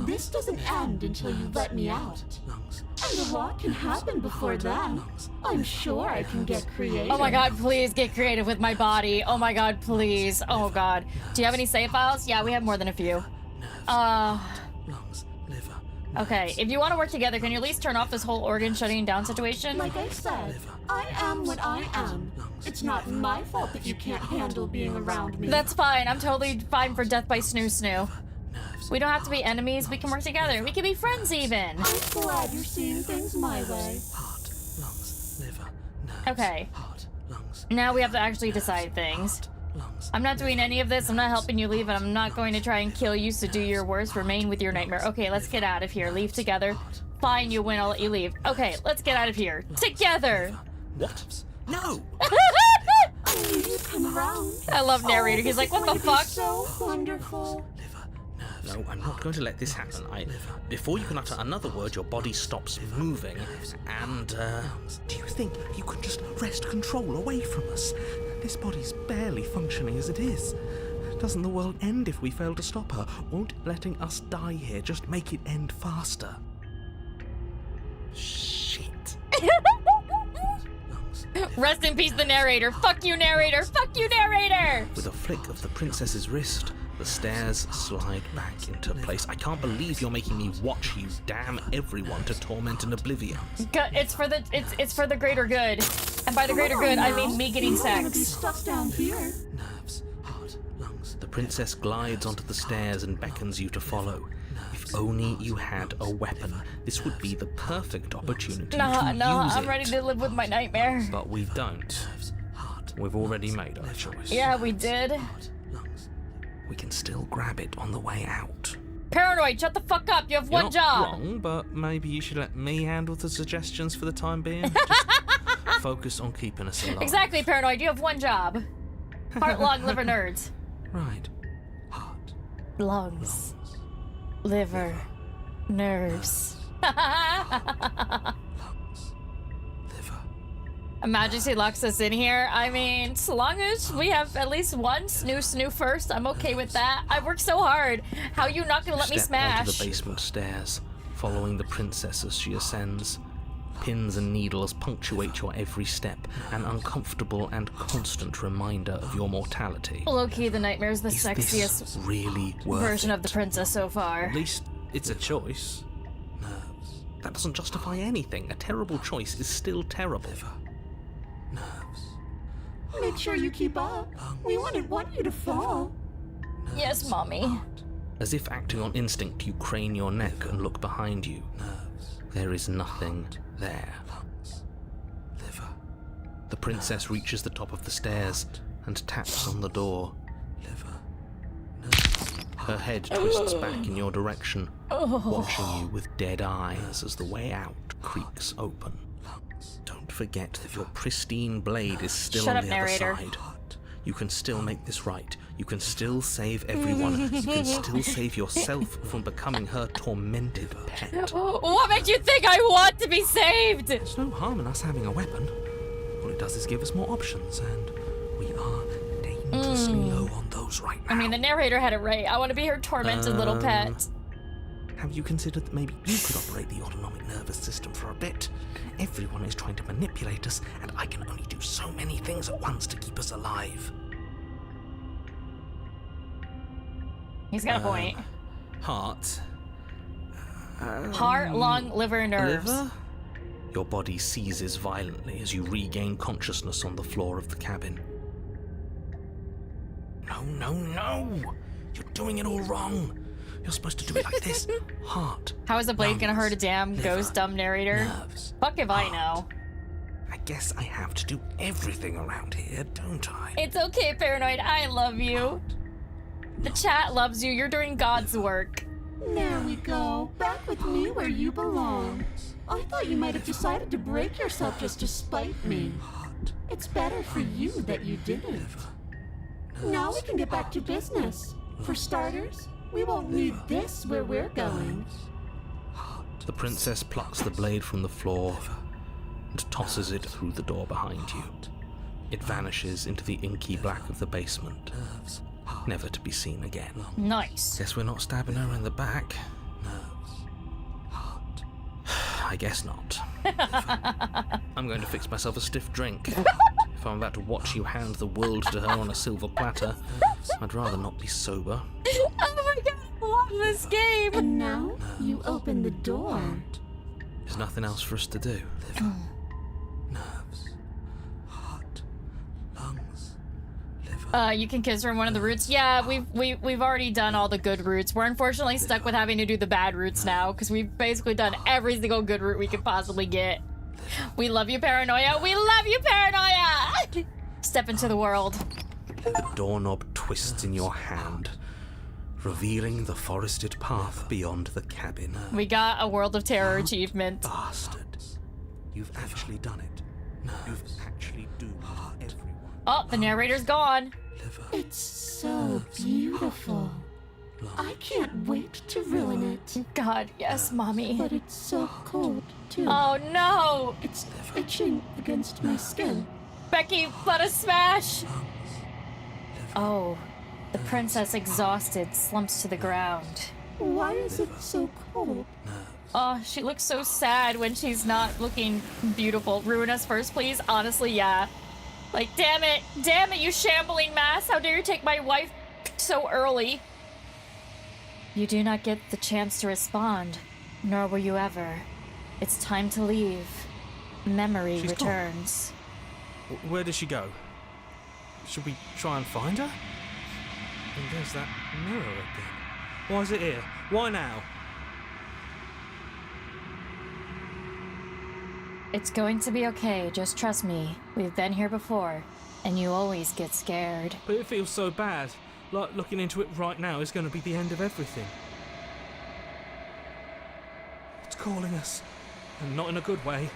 This doesn't end until you let me out. And a lot can happen before then. I'm sure I can get creative. Oh my god, please get creative with my body. Oh my god, please. Oh god. Do you have any save files? Yeah, we have more than a few. Okay, if you want to work together, can you at least turn off this whole organ shutting down situation? Like I said, I am what I am. It's not my fault that you can't handle being around me. That's fine. I'm totally fine for death by snoo snoo. We don't have to be enemies. We can work together. We can be friends even. I'm glad you're seeing things my way. Heart, lungs, liver, nerves. Okay. Heart, lungs, Now we have to actually decide things. lungs. I'm not doing any of this. I'm not helping you leave, and I'm not going to try and kill you, so do your worst. Remain with your nightmare. Okay, let's get out of here. Leave together. Fine, you win. I'll let you leave. Okay, let's get out of here. Together! What? No! I knew you'd come around. I love narrator. He's like, what the fuck? So wonderful. No, I'm not going to let this happen. Before you can utter another word, your body stops moving, and, do you think you can just wrest control away from us? This body's barely functioning as it is. Doesn't the world end if we fail to stop her? Won't letting us die here just make it end faster? Shit. Rest in peace, the narrator. Fuck you, narrator. Fuck you, narrator. With a flick of the princess's wrist, the stairs slide back into place. I can't believe you're making me watch you damn everyone to torment and oblivion. It's for the greater good, and by the greater good, I mean me getting You don't wanna be sex. stuck down here. Nerves, heart, lungs. The princess glides onto the stairs and beckons you to follow. If only you had a weapon, this would be the perfect opportunity to use I'm it. ready to live with my nightmare. But we don't. We've already made our choice. Yeah, we did. We can still grab it on the way out. Paranoid, shut the fuck up. You have You're one not job. wrong, but maybe you should let me handle the suggestions for the time being. Just focus on keeping us alive. Exactly, Paranoid. You have one job. Heart, lung, liver, nerds. Right. Heart. Lungs, liver, nerves. Liver. Imagine she locks us in here. I mean, so long as we have at least one snoo first, I'm okay with that. I worked so hard. How are you not gonna let me Step onto smash? the basement stairs, following the princess as she ascends. Pins and needles punctuate your every step, an uncomfortable and constant reminder of your mortality. Low-key, the nightmare's the Is sexiest this really worth version it? of the princess so far. At least it's a choice. Nerves. That doesn't justify anything. A terrible choice is still terrible. Nerves. Make sure you keep up. We wouldn't want you to fall. Yes, mommy. As if acting on instinct, you crane your neck and look behind you. Nerves. There is nothing there. Liver. The princess reaches the top of the stairs and taps on the door. Liver. Her head twists back in your direction, watching you with dead eyes as the way out creaks open. Don't forget that your pristine blade is still Shut on up, the narrator. other side. You can still make this right. You can still save everyone. You can still save yourself from becoming her tormented pet. What makes you think I want to be saved? There's no harm in us having a weapon. All it does is give us more options, and we are dangerously low on those right now. I mean, the narrator had it right. I want to be her tormented little pet. Have you considered that maybe you could operate the autonomic nervous system for a bit? Everyone is trying to manipulate us, and I can only do so many things at once to keep us alive. He's got a point. Heart. Heart, lung, liver, nerves. Liver? Your body seizes violently as you regain consciousness on the floor of the cabin. No, no, no! You're doing it all wrong! You're supposed to do it like this. Heart. How is the blade gonna hurt a damn liver, ghost dumb narrator? Nerves. Fuck if I know. I guess I have to do everything around here, don't I? It's okay, Paranoid. I love you. The chat loves you. You're doing God's work. There we go. Back with me where you belong. I thought you might have decided to break yourself just to spite me. It's better for you that you didn't. Now we can get back to business. For starters, we won't need this where we're going. The princess plucks the blade from the floor and tosses it through the door behind you. It vanishes into the inky black of the basement, never to be seen again. Nice. Guess we're not stabbing her in the back. I guess not. I'm going to fix myself a stiff drink. If I'm about to watch you hand the world to her on a silver platter, I'd rather not be sober. Oh my god, I love this game! And now you open the door. There's nothing else for us to do. Nerves, heart, lungs, You can kiss from one of the routes. Yeah, we've already done all the good routes. We're unfortunately stuck with having to do the bad routes now, because we've basically done every single good route we could possibly get. We love you, Paranoia. We love you, Paranoia! Step into the world. The doorknob twists in your hand, revealing the forested path beyond the cabin. We got a World of Terror achievement. Bastard. You've actually done it. You've actually doomed everyone. Oh, the narrator's gone. It's so beautiful. I can't wait to ruin it. God, yes, Mommy. But it's so cold, too. Oh, no! It's itching against my skin. Becky, let us smash! Oh, the princess, exhausted, slumps to the ground. Why is it so cold? Oh, she looks so sad when she's not looking beautiful. Ruin us first, please? Honestly, yeah. Like, damn it, you shambling mass! How dare you take my wife so early? You do not get the chance to respond, nor will you ever. It's time to leave. Memory She's returns. Where does she go? Should we try and find her? And there's that mirror again. Why is it here? Why now? It's going to be okay, just trust me. We've been here before, and you always get scared. But it feels so bad. Like looking into it right now is going to be the end of everything. It's calling us. And not in a good way.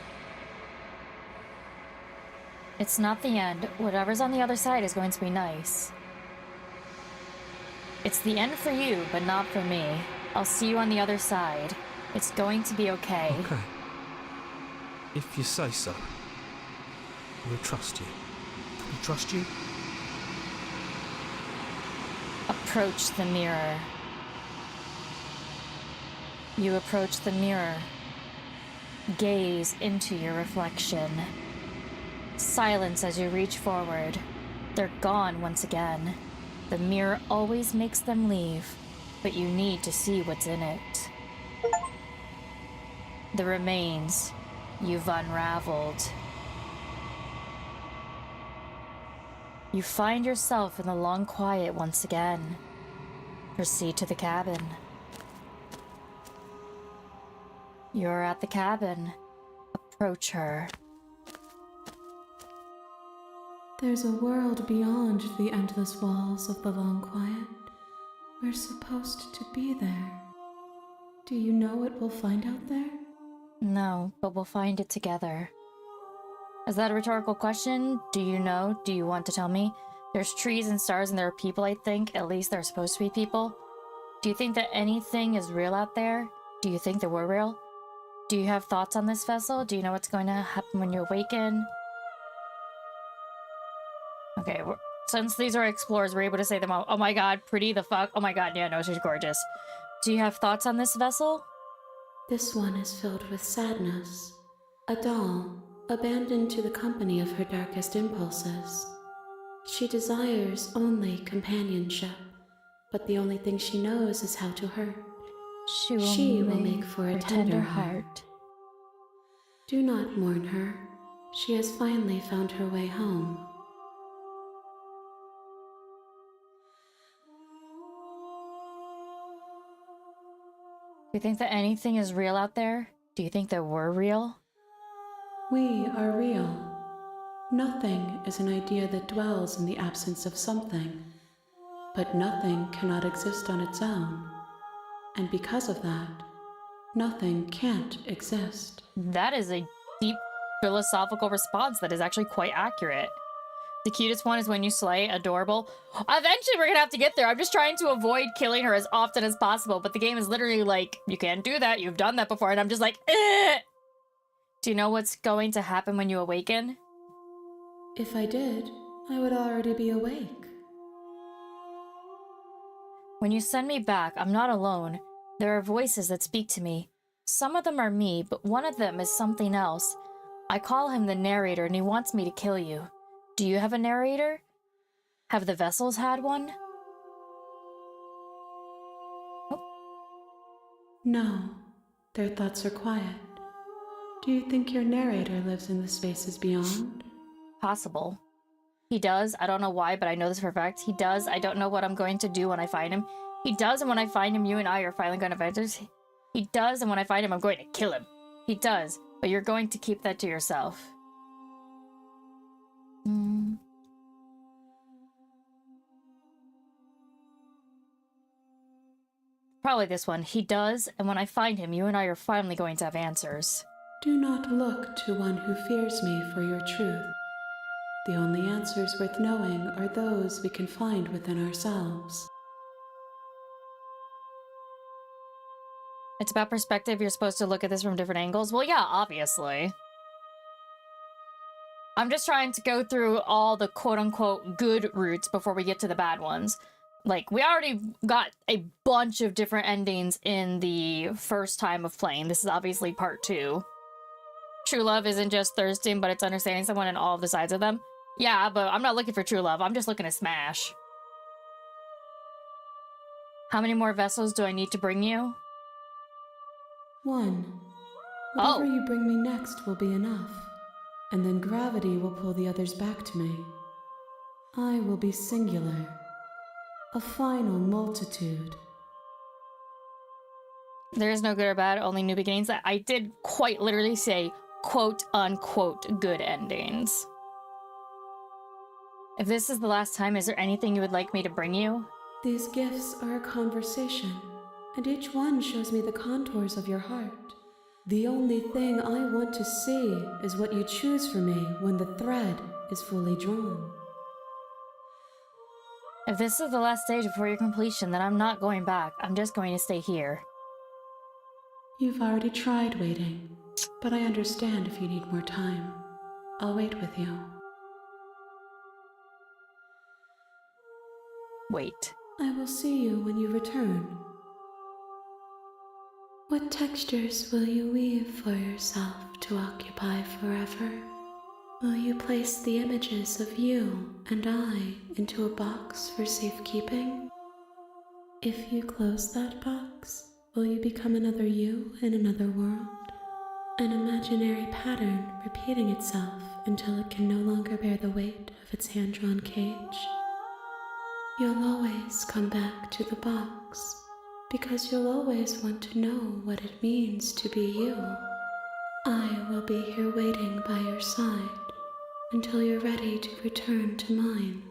It's not the end. Whatever's on the other side is going to be nice. It's the end for you, but not for me. I'll see you on the other side. It's going to be okay. Okay. If you say so. We'll trust you. We trust you? Approach the mirror. You approach the mirror. Gaze into your reflection. Silence as you reach forward. They're gone once again. The mirror always makes them leave, but you need to see what's in it. The remains you've unraveled. You find yourself in the long quiet once again. Proceed to the cabin. You're at the cabin. Approach her. There's a world beyond the endless walls of the long quiet. We're supposed to be there. Do you know what we'll find out there? No, but we'll find it together. Is that a rhetorical question? Do you know? Do you want to tell me? There's trees and stars and there are people, I think. At least they're supposed to be people. Do you think that anything is real out there? Do you think that we're real? Do you have thoughts on this vessel? Do you know what's going to happen when you awaken? Okay, since these are explorers, we're able to say them all. Oh my god, pretty the fuck. Oh my god, yeah, no, she's gorgeous. Do you have thoughts on this vessel? This one is filled with sadness. A doll, abandoned to the company of her darkest impulses. She desires only companionship, but the only thing she knows is how to hurt. She will make for a tender heart. Do not mourn her. She has finally found her way home. Do you think that anything is real out there? Do you think that we're real? We are real. Nothing is an idea that dwells in the absence of something, but nothing cannot exist on its own. And because of that, nothing can't exist. That is a deep philosophical response that is actually quite accurate. The cutest one is when you slay, adorable. Eventually we're gonna have to get there. I'm just trying to avoid killing her as often as possible, but the game is literally like, you can't do that, you've done that before, and I'm just like, eh! Do you know what's going to happen when you awaken? If I did, I would already be awake. When you send me back, I'm not alone. There are voices that speak to me. Some of them are me, but one of them is something else. I call him the narrator, and he wants me to kill you. Do you have a narrator? Have the vessels had one? No, their thoughts are quiet. Do you think your narrator lives in the spaces beyond? Possible. He does. I don't know why, but I know this for a fact. He does. I don't know what I'm going to do when I find him. He does, and when I find him, you and I are finally going to adventures. He does, and when I find him, I'm going to kill him. He does, but you're going to keep that to yourself. Probably this one. He does, and when I find him, you and I are finally going to have answers. Do not look to one who fears me for your truth. The only answers worth knowing are those we can find within ourselves. It's about perspective. You're supposed to look at this from different angles. Well, yeah, obviously. I'm just trying to go through all the quote-unquote good routes before we get to the bad ones. Like, we already got a bunch of different endings in the first time of playing. This is obviously part 2. True love isn't just thirsting, but it's understanding someone and all of the sides of them. Yeah, but I'm not looking for true love. I'm just looking to smash. How many more vessels do I need to bring you? 1. Whatever you bring me next will be enough. And then gravity will pull the others back to me. I will be singular. A final multitude. There is no good or bad, only new beginnings. I did quite literally say quote-unquote good endings. If this is the last time, is there anything you would like me to bring you? These gifts are a conversation, and each one shows me the contours of your heart. The only thing I want to see is what you choose for me when the thread is fully drawn. If this is the last stage before your completion, then I'm not going back. I'm just going to stay here. You've already tried waiting, but I understand if you need more time. I'll wait with you. Wait. I will see you when you return. What textures will you weave for yourself to occupy forever? Will you place the images of you and I into a box for safekeeping? If you close that box, will you become another you in another world? An imaginary pattern repeating itself until it can no longer bear the weight of its hand-drawn cage? You'll always come back to the box, because you'll always want to know what it means to be you. I will be here waiting by your side until you're ready to return to mine.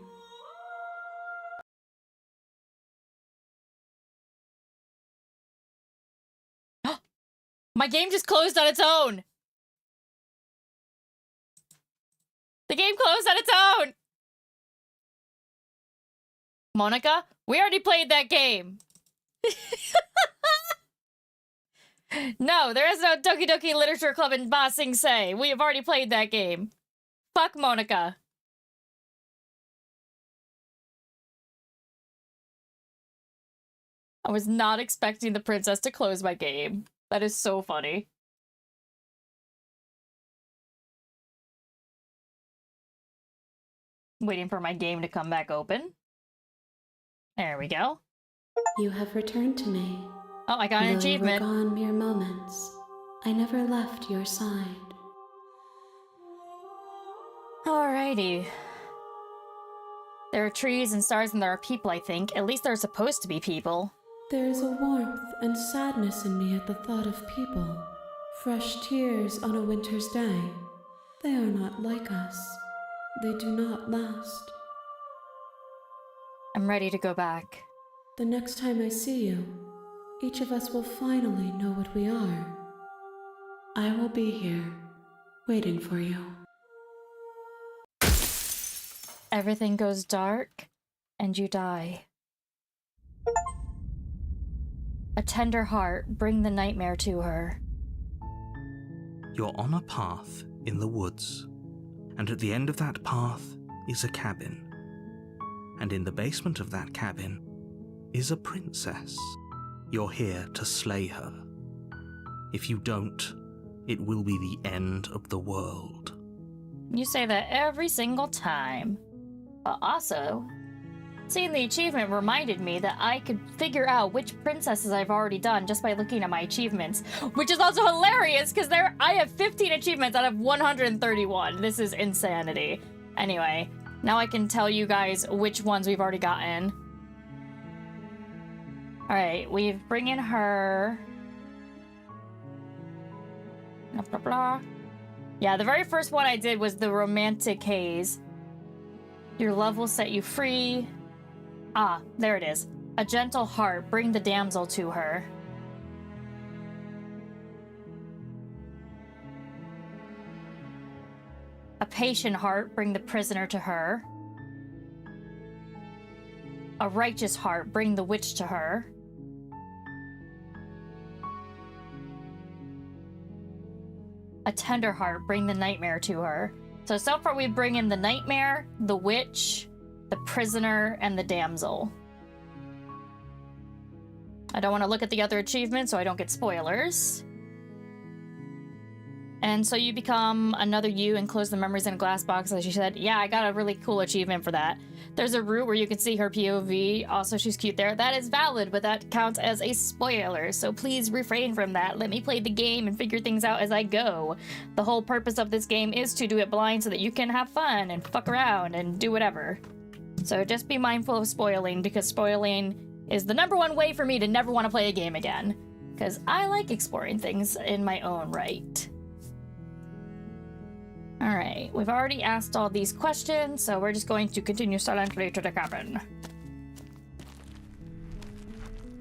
My game just closed on its own! The game closed on its own! Monica, we already played that game! No, there is no Doki Doki Literature Club in Ba Sing Se. We have already played that game. Fuck Monica. I was not expecting the princess to close my game. That is so funny. Waiting for my game to come back open. There we go. You have returned to me. Oh, I got an achievement. Though you were gone mere moments, I never left your side. Alrighty. There are trees and stars and there are people, I think. At least there are supposed to be people. There is a warmth and sadness in me at the thought of people. Fresh tears on a winter's day. They are not like us. They do not last. I'm ready to go back. The next time I see you, each of us will finally know what we are. I will be here, waiting for you. Everything goes dark, and you die. A tender heart, bring the nightmare to her. You're on a path in the woods, and at the end of that path is a cabin. And in the basement of that cabin is a princess. You're here to slay her. If you don't, it will be the end of the world. You say that every single time. But also, seeing the achievement reminded me that I could figure out which princesses I've already done just by looking at my achievements, which is also hilarious because I have 15 achievements out of 131. This is insanity. Anyway, now I can tell you guys which ones we've already gotten. Alright, we've bring in her. Blah, blah, blah. Yeah, the very first one I did was the romantic haze. Your love will set you free. Ah, there it is. A gentle heart, bring the damsel to her. A patient heart, bring the prisoner to her. A righteous heart, bring the witch to her. A tender heart, bring the nightmare to her. So far we bring in the nightmare, the witch, the prisoner, and the damsel. I don't want to look at the other achievements so I don't get spoilers. And so you become another you and close the memories in a glass box, as she said. Yeah, I got a really cool achievement for that. There's a route where you can see her POV. Also, she's cute there. That is valid, but that counts as a spoiler. So please refrain from that. Let me play the game and figure things out as I go. The whole purpose of this game is to do it blind so that you can have fun and fuck around and do whatever. So just be mindful of spoiling, because spoiling is the #1 way for me to never want to play a game again. Because I like exploring things in my own right. Alright, we've already asked all these questions, so we're just going to continue silently to the cabin.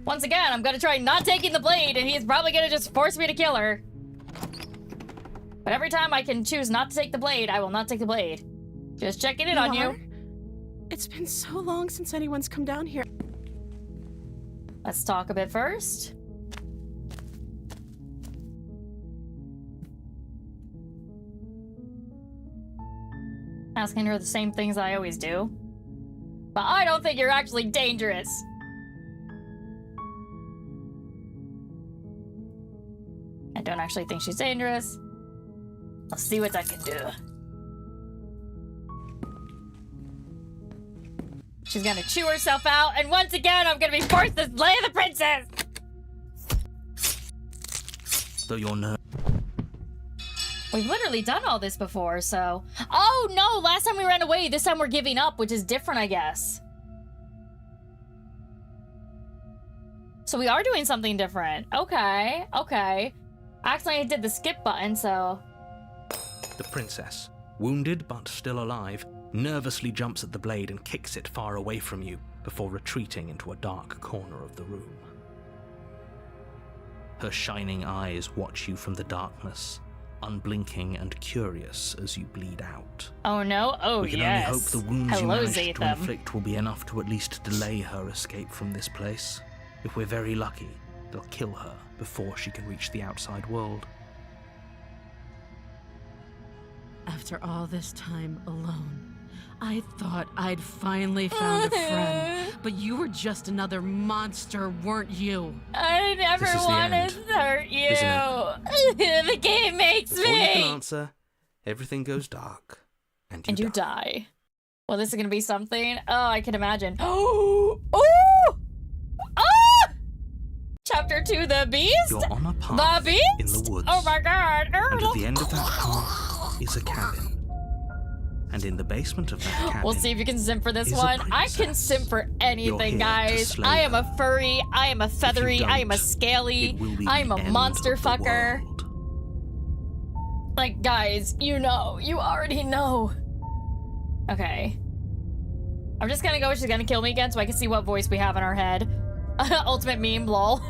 Once again, I'm gonna try not taking the blade, and he's probably gonna just force me to kill her. But every time I can choose not to take the blade, I will not take the blade. Just checking in on you. It's been so long since anyone's come down here. Let's talk a bit first. Asking her the same things I always do. But I don't think you're actually dangerous. I don't actually think she's dangerous. I'll see what I can do. She's gonna chew herself out, and once again, I'm gonna be forced to slay the princess! Though you're no. We've literally done all this before, so... Oh, no! Last time we ran away, this time we're giving up, which is different, I guess. So we are doing something different. Okay, okay. I accidentally did the skip button, so... The princess, wounded but still alive, nervously jumps at the blade and kicks it far away from you before retreating into a dark corner of the room. Her shining eyes watch you from the darkness, unblinking and curious as you bleed out. Oh no? Oh we can yes. only hope the wounds you Hello, managed to Zatham. inflict will be enough to at least delay her escape from this place. If we're very lucky, they'll kill her before she can reach the outside world. After all this time alone, I thought I'd finally found a friend, but you were just another monster, weren't you? I never This is the want end, to hurt you. isn't The game makes Before you can me. answer, everything goes dark, and you And you die. die. Well, this is gonna be something. Oh, I can imagine. Oh! Oh! Ah! Chapter 2, the beast? You're on a path The beast? in the woods, Oh my god. and at the end of that path is a cabin. And in the basement of that cabin, We'll see if you can simp for this is a one. I can princess. simp for You're anything, here to guys. slay I am a her. furry, I am a feathery, I am a don't, scaly, it will be I am the a end monster of the fucker. world. Like, guys, you know. You already know. Okay. I'm just gonna go, she's gonna kill me again so I can see what voice we have in our head. Ultimate meme, lol.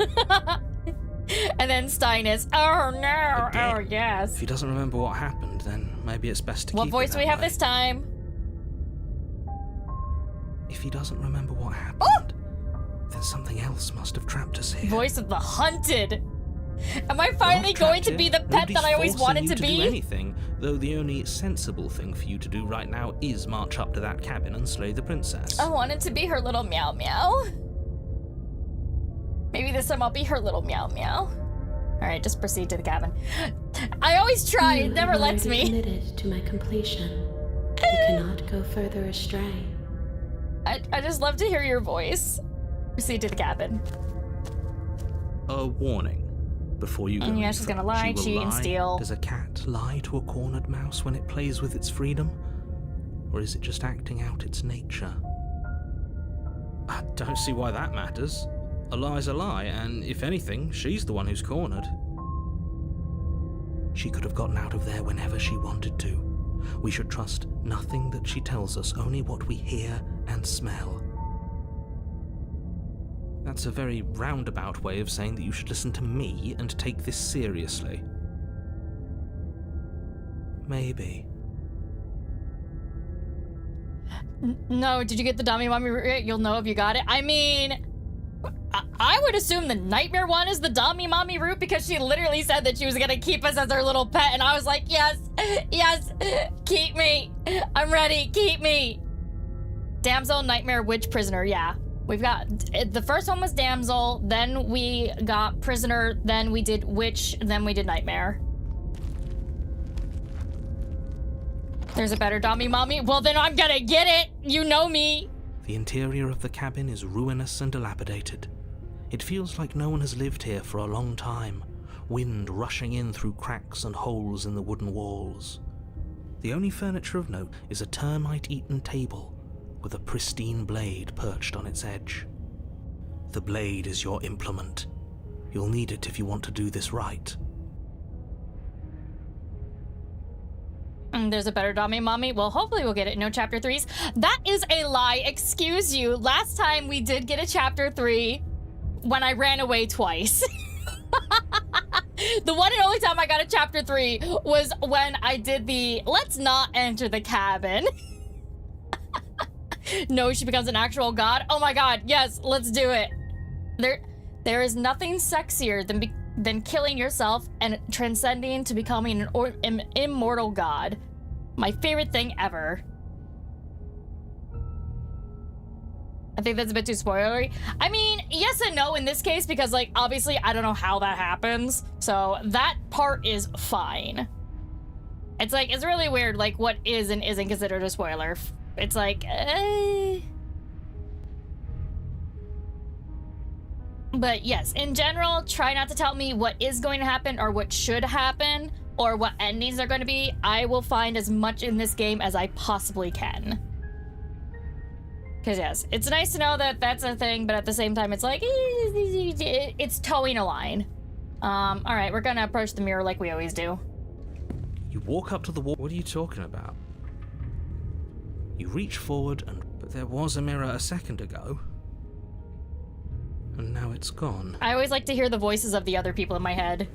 And then Stein is, oh no, Again. oh yes. If he doesn't remember what happened, then maybe it's best to What keep voice it do we that have way. this time? If he doesn't remember what happened, then something else must have trapped us here. Voice of the hunted. Am I We're not finally going trapped to be here. the pet Nobody's that I always forcing wanted you to do be? anything, though the only sensible thing for you to do right now is march up to that cabin and slay the princess. I wanted to be her little meow meow. Maybe this time I'll be her little meow meow. Alright, just proceed to the cabin. I always try, it never have lets already me. committed to my completion. You cannot go further astray. I just love to hear your voice. Proceed to the cabin. A warning. Before you go Yeah, any she's further. gonna lie, She will cheat, and lie. steal. Does a cat lie to a cornered mouse when it plays with its freedom? Or is it just acting out its nature? I don't see why that matters. A lie's a lie, and if anything, she's the one who's cornered. She could have gotten out of there whenever she wanted to. We should trust nothing that she tells us, only what we hear and smell. That's a very roundabout way of saying that you should listen to me and take this seriously. Maybe. No, did you get the dummy mommy route? You'll know if you got it. I mean, I would assume the nightmare one is the dummy mommy route because she literally said that she was gonna keep us as her little pet, and I was like, yes, yes, keep me. I'm ready, keep me. Damsel, nightmare, witch, prisoner, yeah. We've got, the first one was damsel, then we got prisoner, then we did witch, then we did nightmare. There's a better dummy mommy? Well, then I'm gonna get it. You know me. The interior of the cabin is ruinous and dilapidated. It feels like no one has lived here for a long time, wind rushing in through cracks and holes in the wooden walls. The only furniture of note is a termite-eaten table with a pristine blade perched on its edge. The blade is your implement. You'll need it if you want to do this right. There's a better dummy mommy. Well, hopefully we'll get it. No chapter 3s. That is a lie. Excuse you. Last time we did get a chapter 3 when I ran away twice. The one and only time I got a chapter 3 was when I did the let's not enter the cabin. No, she becomes an actual god. Oh my god, yes, let's do it. There is nothing sexier than killing yourself and transcending to becoming an immortal god. My favorite thing ever. I think that's a bit too spoilery. I mean, yes and no in this case, because, like, obviously I don't know how that happens. So that part is fine. It's like, it's really weird, like, what is and isn't considered a spoiler. It's like, But yes, in general, try not to tell me what is going to happen or what should happen or what endings are going to be. I will find as much in this game as I possibly can. Because yes, it's nice to know that that's a thing, but at the same time, it's like, it's towing a line. All right, we're going to approach the mirror like we always do. You walk up to the wall. What are you talking about? You reach forward, but there was a mirror a second ago. And now it's gone. I always like to hear the voices of the other people in my head.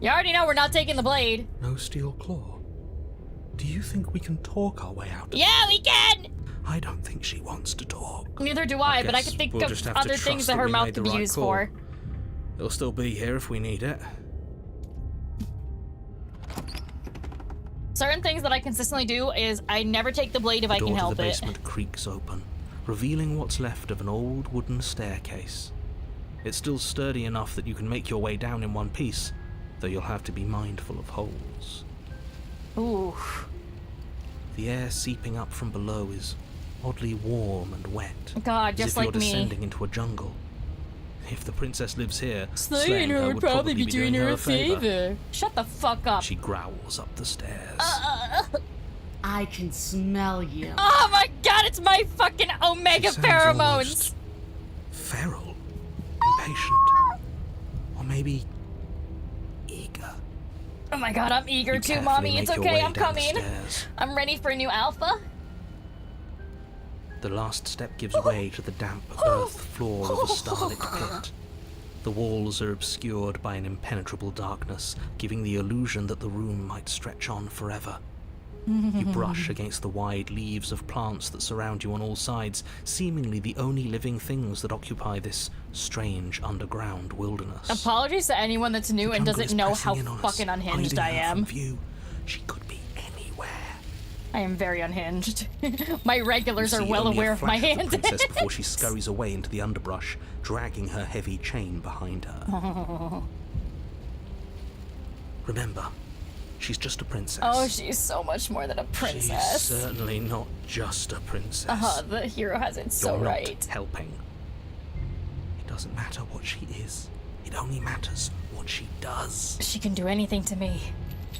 You already know we're not taking the blade. No steel claw. Do you think we can talk our way out of Yeah, we can! I don't think she wants to talk. Neither do I, but I guess can think we'll of just have to other things trust that her we mouth made could the be right used call. for. It'll still be here if we need it. Certain things that I consistently do is I never take the blade if I The can door to help the it. basement creaks open, revealing what's left of an old wooden staircase. It's still sturdy enough that you can make your way down in one piece, though you'll have to be mindful of holes. Ooh. The air seeping up from below is oddly warm and wet. God, as just if like you're me. descending into a jungle. If the princess lives here, Slaying her would probably be doing her a favor. Shut the fuck up. She growls up the stairs. I can smell you. Oh my god, it's my fucking omega She sounds pheromones. almost feral, impatient, or maybe eager. Oh my god, I'm eager You too, carefully mommy. make It's your okay, way I'm down the coming. stairs. I'm ready for a new alpha. The last step gives way to the damp earth floor of a starlit pit. The walls are obscured by an impenetrable darkness, giving the illusion that the room might stretch on forever. You brush against the wide leaves of plants that surround you on all sides, seemingly the only living things that occupy this strange underground wilderness. Apologies to anyone that's new and jungle doesn't is know pressing how in on us, fucking unhinged I hiding her from am. view. She could be anywhere. I am very unhinged. My regulars You are see well only a aware of my flash hand. the princess before she scurries away into the underbrush, dragging her heavy chain behind her. Remember, she's just a princess. Oh, she's so much more than a princess. She's certainly not just a princess. The hero has it so You're right. not helping. It doesn't matter what she is. It only matters what she does. She can do anything to me.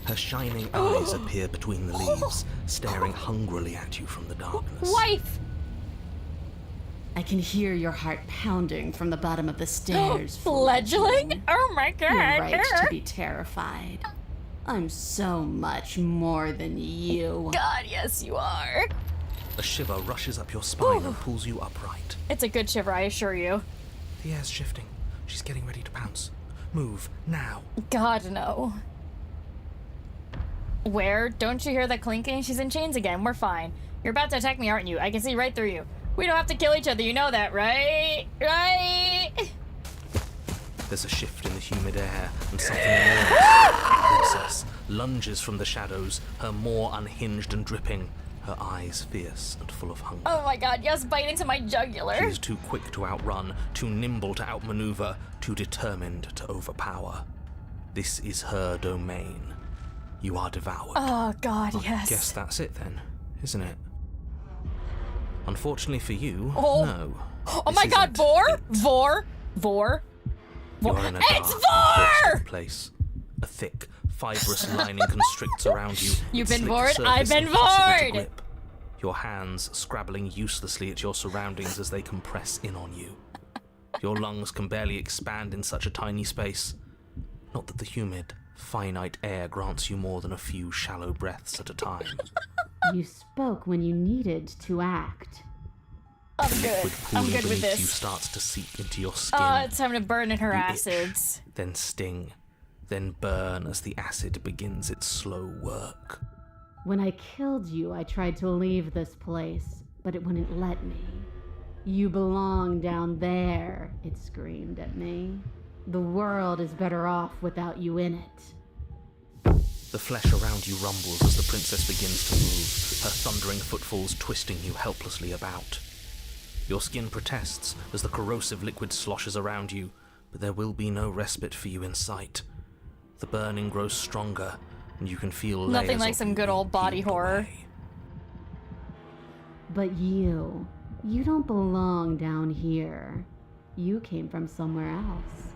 Her shining eyes appear between the leaves, staring hungrily at you from the darkness. Wife! I can hear your heart pounding from the bottom of the stairs. Fledgling? Oh my god. You're right to be terrified. I'm so much more than you. God, yes you are. A shiver rushes up your spine and pulls you upright. It's a good shiver, I assure you. The air's shifting. She's getting ready to pounce. Move, now. God, no. Where? Don't you hear that clinking? She's in chains again. We're fine. You're about to attack me, aren't you? I can see right through you. We don't have to kill each other, you know that, right? Right? There's a shift in the humid air, and something emerges. The princess lunges from the shadows, her maw unhinged and dripping, her eyes fierce and full of hunger. Oh my god, yes, bite into my jugular. She is too quick to outrun, too nimble to outmaneuver, too determined to overpower. This is her domain. You are devoured. Oh god, I yes. guess that's it then, isn't it? Unfortunately for you, Oh. no. Oh This my god, isn't Vor? it. Vor? You're in a It's dark, Vor! haunted place. A thick, fibrous lining constricts around you. You've its been slick bored? I've surface been impossible to bored! grip. Your hands scrabbling uselessly at your surroundings as they compress in on you. Your lungs can barely expand in such a tiny space. Not that the humid, finite air grants you more than a few shallow breaths at a time. You spoke when you needed to act. I'm good. Liquid I'm pooling good with beneath you this. starts to seep into your skin. It's time to burn in her You itch, acids. then sting, then burn as the acid begins its slow work. When I killed you, I tried to leave this place, but it wouldn't let me. You belong down there, it screamed at me. The world is better off without you in it. The flesh around you rumbles as the princess begins to move, her thundering footfalls twisting you helplessly about. Your skin protests as the corrosive liquid sloshes around you, but there will be no respite for you in sight. The burning grows stronger, and you can feel Nothing layers like of some you good old being body peeled horror. away. But you don't belong down here. You came from somewhere else.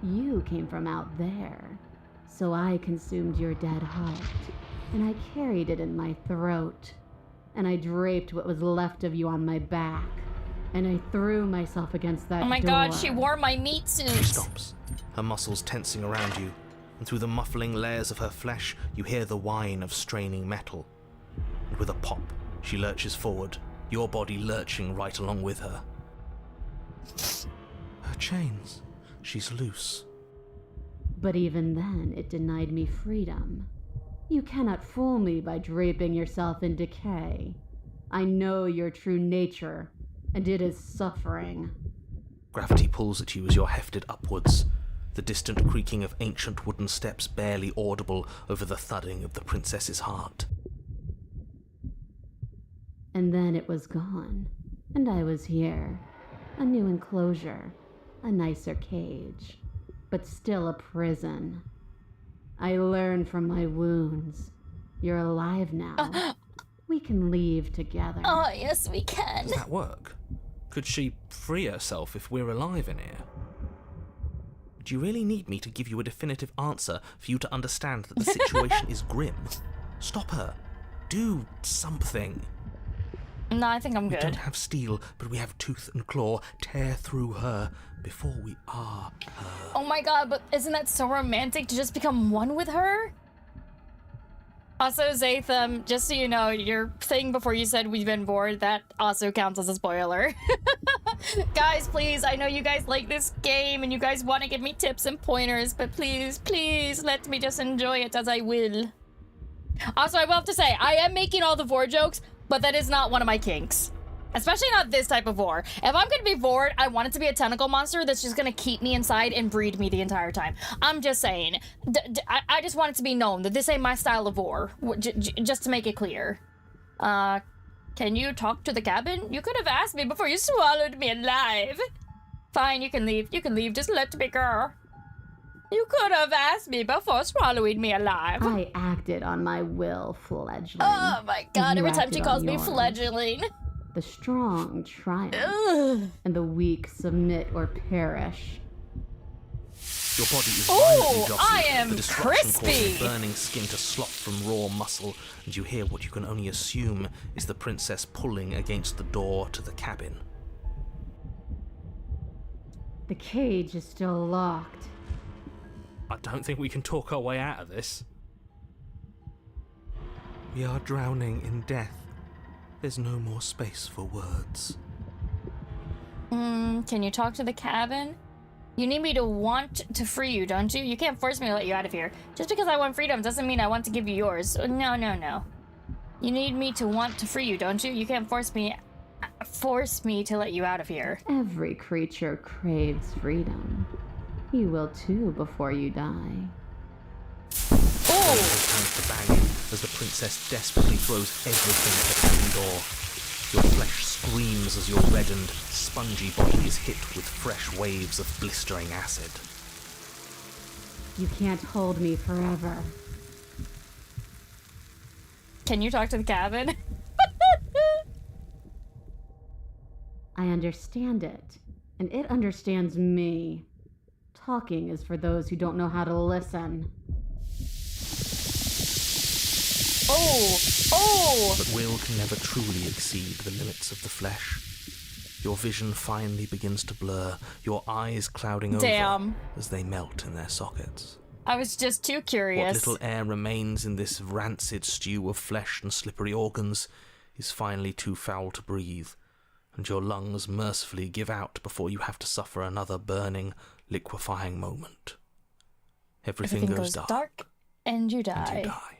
You came from out there. So I consumed your dead heart, and I carried it in my throat, and I draped what was left of you on my back, and I threw myself against that Oh my door. god, she wore my meat She suit. stops, her muscles tensing around you, and through the muffling layers of her flesh, you hear the whine of straining metal. And with a pop, she lurches forward, your body lurching right along with her. Her chains. She's loose. But even then, it denied me freedom. You cannot fool me by draping yourself in decay. I know your true nature, and it is suffering. Gravity pulls at you as you're hefted upwards, the distant creaking of ancient wooden steps barely audible over the thudding of the princess's heart. And then it was gone, and I was here. A new enclosure, a nicer cage, but still a prison. I learned from my wounds. You're alive now. We can leave together. Oh, yes, we can. Does that work? Could she free herself if we're alive in here? Do you really need me to give you a definitive answer for you to understand that the situation is grim? Stop her. Do something. No, I think I'm We good. don't have steel, but we have tooth and claw. Tear through her before we are her. Oh my god, but isn't that so romantic to just become one with her? Also, Zatham, just so you know, your thing before you said we've been bored, that also counts as a spoiler. Guys, please, I know you guys like this game and you guys want to give me tips and pointers, but please, please let me just enjoy it as I will. Also, I will have to say, I am making all the vor jokes, but that is not one of my kinks. Especially not this type of vor. If I'm gonna be bored, I want it to be a tentacle monster that's just gonna keep me inside and breed me the entire time. I'm just saying. I just want it to be known that this ain't my style of vor. Just to make it clear. Can you talk to the cabin? You could have asked me before you swallowed me alive. Fine, you can leave. You can leave. Just let me go. You could have asked me before swallowing me alive. I acted on my will, fledgling. Oh my god, You every time acted she on calls me yours. fledgling. The strong triumph, Ugh. and the weak submit or perish. Your body is Ooh, violently jostled. I am the destruction crispy. causing burning skin to slop from raw muscle, and you hear what you can only assume is the princess pulling against the door to the cabin. The cage is still locked. I don't think we can talk our way out of this. We are drowning in death. There's no more space for words. Can you talk to the cabin? You need me to want to free you, don't you? You can't force me to let you out of here. Just because I want freedom doesn't mean I want to give you yours. No, no, no. You need me to want to free you, don't you? You can't force me to let you out of here. Every creature craves freedom. You will too before you die. Oh! Turns to banging as the princess desperately throws everything at the cabin door. Your flesh screams as your reddened, spongy body is hit with fresh waves of blistering acid. You can't hold me forever. Can you talk to the cabin? I understand it, and it understands me. Talking is for those who don't know how to listen. Oh! Oh! But will can never truly exceed the limits of the flesh. Your vision finally begins to blur, your eyes clouding over as they melt in their sockets. I was just too curious. What little air remains in this rancid stew of flesh and slippery organs is finally too foul to breathe, and your lungs mercifully give out before you have to suffer another burning, liquefying moment. Everything goes dark, and you die. And you die.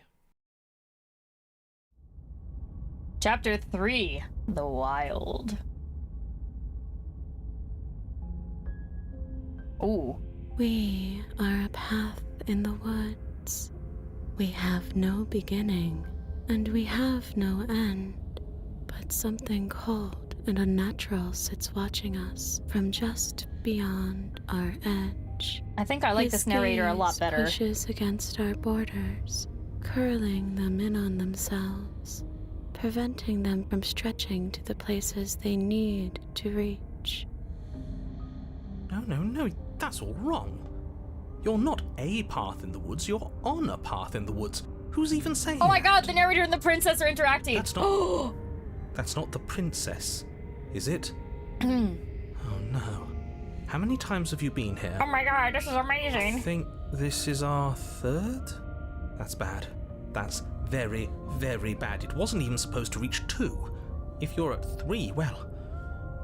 Chapter 3, The Wild. Ooh. We are a path in the woods. We have no beginning, and we have no end. But something cold and unnatural sits watching us from just beyond our edge. I think I like this narrator a lot His better. gaze pushes against our borders, curling them in on themselves, preventing them from stretching to the places they need to reach. No, that's all wrong. You're not a path in the woods, you're on a path in the woods. Who's even saying Oh my that? god, the narrator and the princess are interacting. That's not the princess, is it? Oh no. How many times have you been here? Oh my god, this is I amazing. think this is our third? That's bad. That's very, very bad. It wasn't even supposed to reach 2. If you're at 3, well,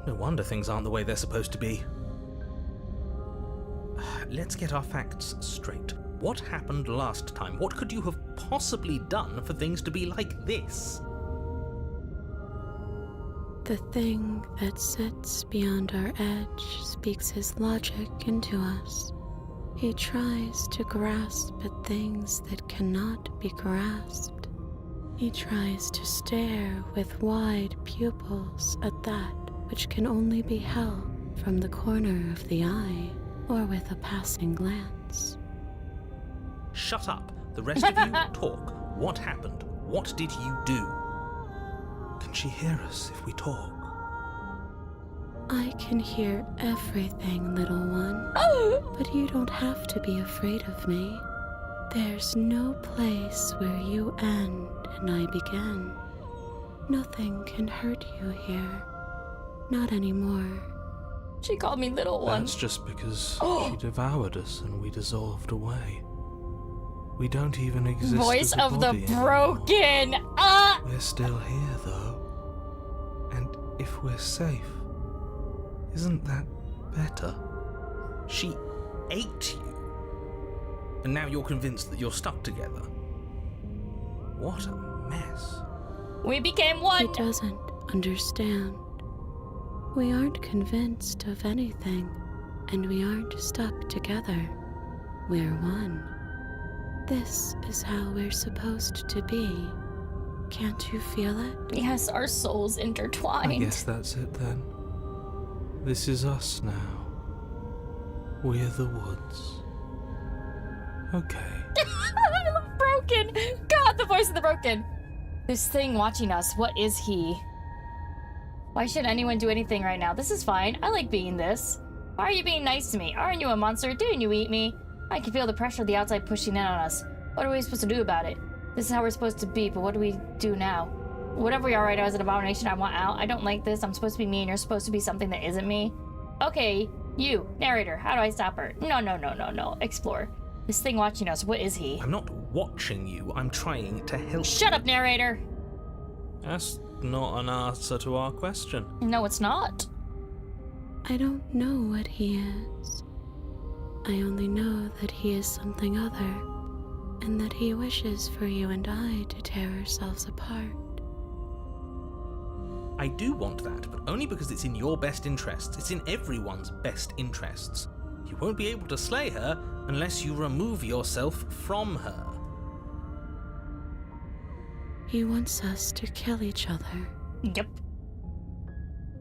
no wonder things aren't the way they're supposed to be. Let's get our facts straight. What happened last time? What could you have possibly done for things to be like this? The thing that sits beyond our edge speaks his logic into us. He tries to grasp at things that cannot be grasped. He tries to stare with wide pupils at that which can only be held from the corner of the eye or with a passing glance. Shut up. The rest of you talk. What happened? What did you do? Can she hear us if we talk? I can hear everything, little one. But you don't have to be afraid of me. There's no place where you end and I begin. Nothing can hurt you here. Not anymore. She called me little one. That's just because she devoured us and we dissolved away. We don't even exist Voice as a of the body anymore. broken. We're still here, though. And if we're safe, isn't that better? She ate you. And now you're convinced that you're stuck together. What a mess. We became one. He doesn't understand. We aren't convinced of anything, and we aren't stuck together. We're one. This is how we're supposed to be. Can't you feel it? Yes, our souls intertwined. I guess that's it then. This is us now. We're the woods. Okay. I love broken. God, the voice of the broken. This thing watching us, what is he? Why should anyone do anything right now? This is fine. I like being this. Why are you being nice to me? Aren't you a monster? Didn't you eat me? I can feel the pressure of the outside pushing in on us. What are we supposed to do about it? This is how we're supposed to be, but what do we do now? Whatever we are right now is an abomination. I want out. I don't like this. I'm supposed to be me and you're supposed to be something that isn't me. Okay, you, narrator, how do I stop her? No. Explore. This thing watching us, what is he? I'm not watching you, I'm trying to help Shut up, narrator! That's not an answer to our question. No, it's not. I don't know what he is. I only know that he is something other, and that he wishes for you and I to tear ourselves apart. I do want that, but only because it's in your best interests. It's in everyone's best interests. You won't be able to slay her unless you remove yourself from her. He wants us to kill each other. Yep.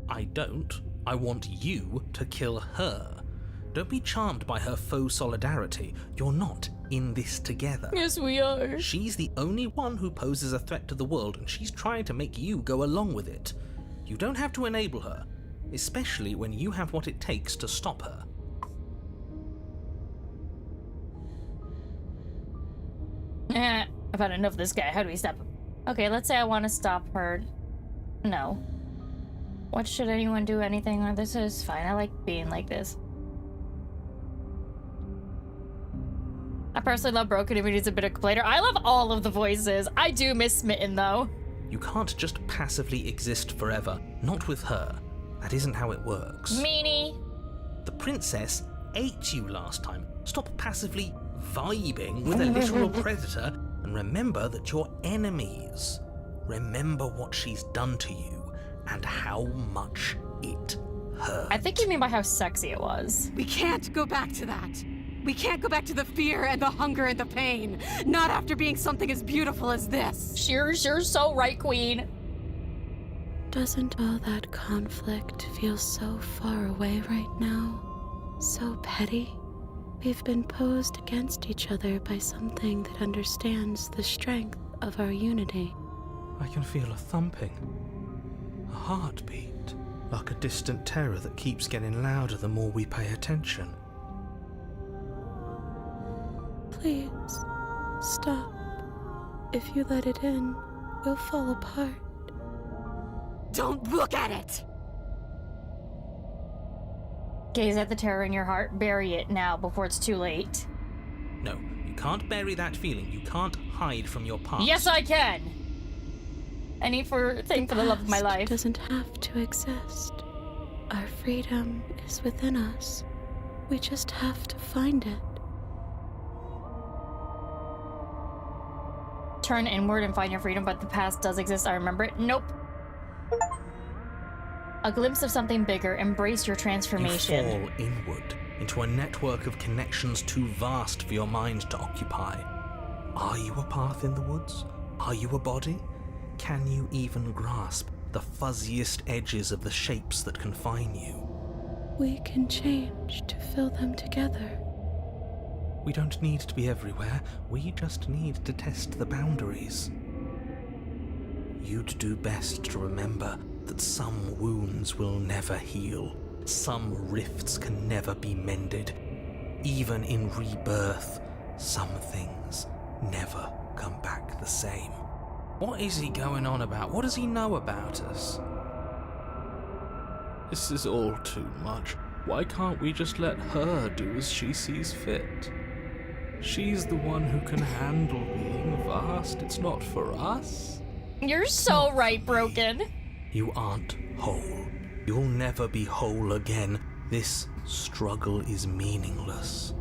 I don't. I want you to kill her. Don't be charmed by her faux solidarity. You're not in this together. Yes, we are. She's the only one who poses a threat to the world, and she's trying to make you go along with it. You don't have to enable her, especially when you have what it takes to stop her. I've had enough of this guy. How do we stop him? Okay, let's say I want to stop her. No. What should anyone do? Anything? This is fine. I like being like this. I personally love Broken if he needs a bit of complainer. I love all of the voices. I do miss Smitten, though. You can't just passively exist forever. Not with her. That isn't how it works. Meanie. The princess ate you last time. Stop passively vibing with a literal predator and remember that you're enemies. Remember what she's done to you and how much it hurt. I think you mean by how sexy it was. We can't go back to that. We can't go back to the fear and the hunger and the pain. Not after being something as beautiful as this. You're so right, Queen. Doesn't all that conflict feel so far away right now? So petty? We've been posed against each other by something that understands the strength of our unity. I can feel a thumping. A heartbeat. Like a distant terror that keeps getting louder the more we pay attention. Please, stop. If you let it in, we'll fall apart. Don't look at it! Gaze at the terror in your heart. Bury it now before it's too late. No, you can't bury that feeling. You can't hide from your past. Yes, I can. Thing for the love of my life. It doesn't have to exist. Our freedom is within us. We just have to find it. Turn inward and find your freedom, but the past does exist. I remember it. Nope. A glimpse of something bigger. Embrace your transformation. You fall inward into a network of connections too vast for your mind to occupy. Are you a path in the woods? Are you a body? Can you even grasp the fuzziest edges of the shapes that confine you? We can change to fill them together. We don't need to be everywhere. We just need to test the boundaries. You'd do best to remember that some wounds will never heal. Some rifts can never be mended. Even in rebirth, some things never come back the same. What is he going on about? What does he know about us? This is all too much. Why can't we just let her do as she sees fit? She's the one who can handle being vast. It's not for us. You're so right, Broken. You aren't whole. You'll never be whole again. This struggle is meaningless.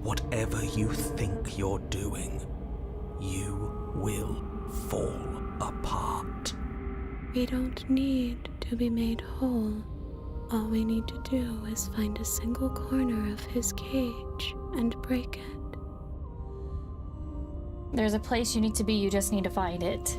Whatever you think you're doing, you will fall apart. We don't need to be made whole. All we need to do is find a single corner of his cage and break it. There's a place you need to be, you just need to find it.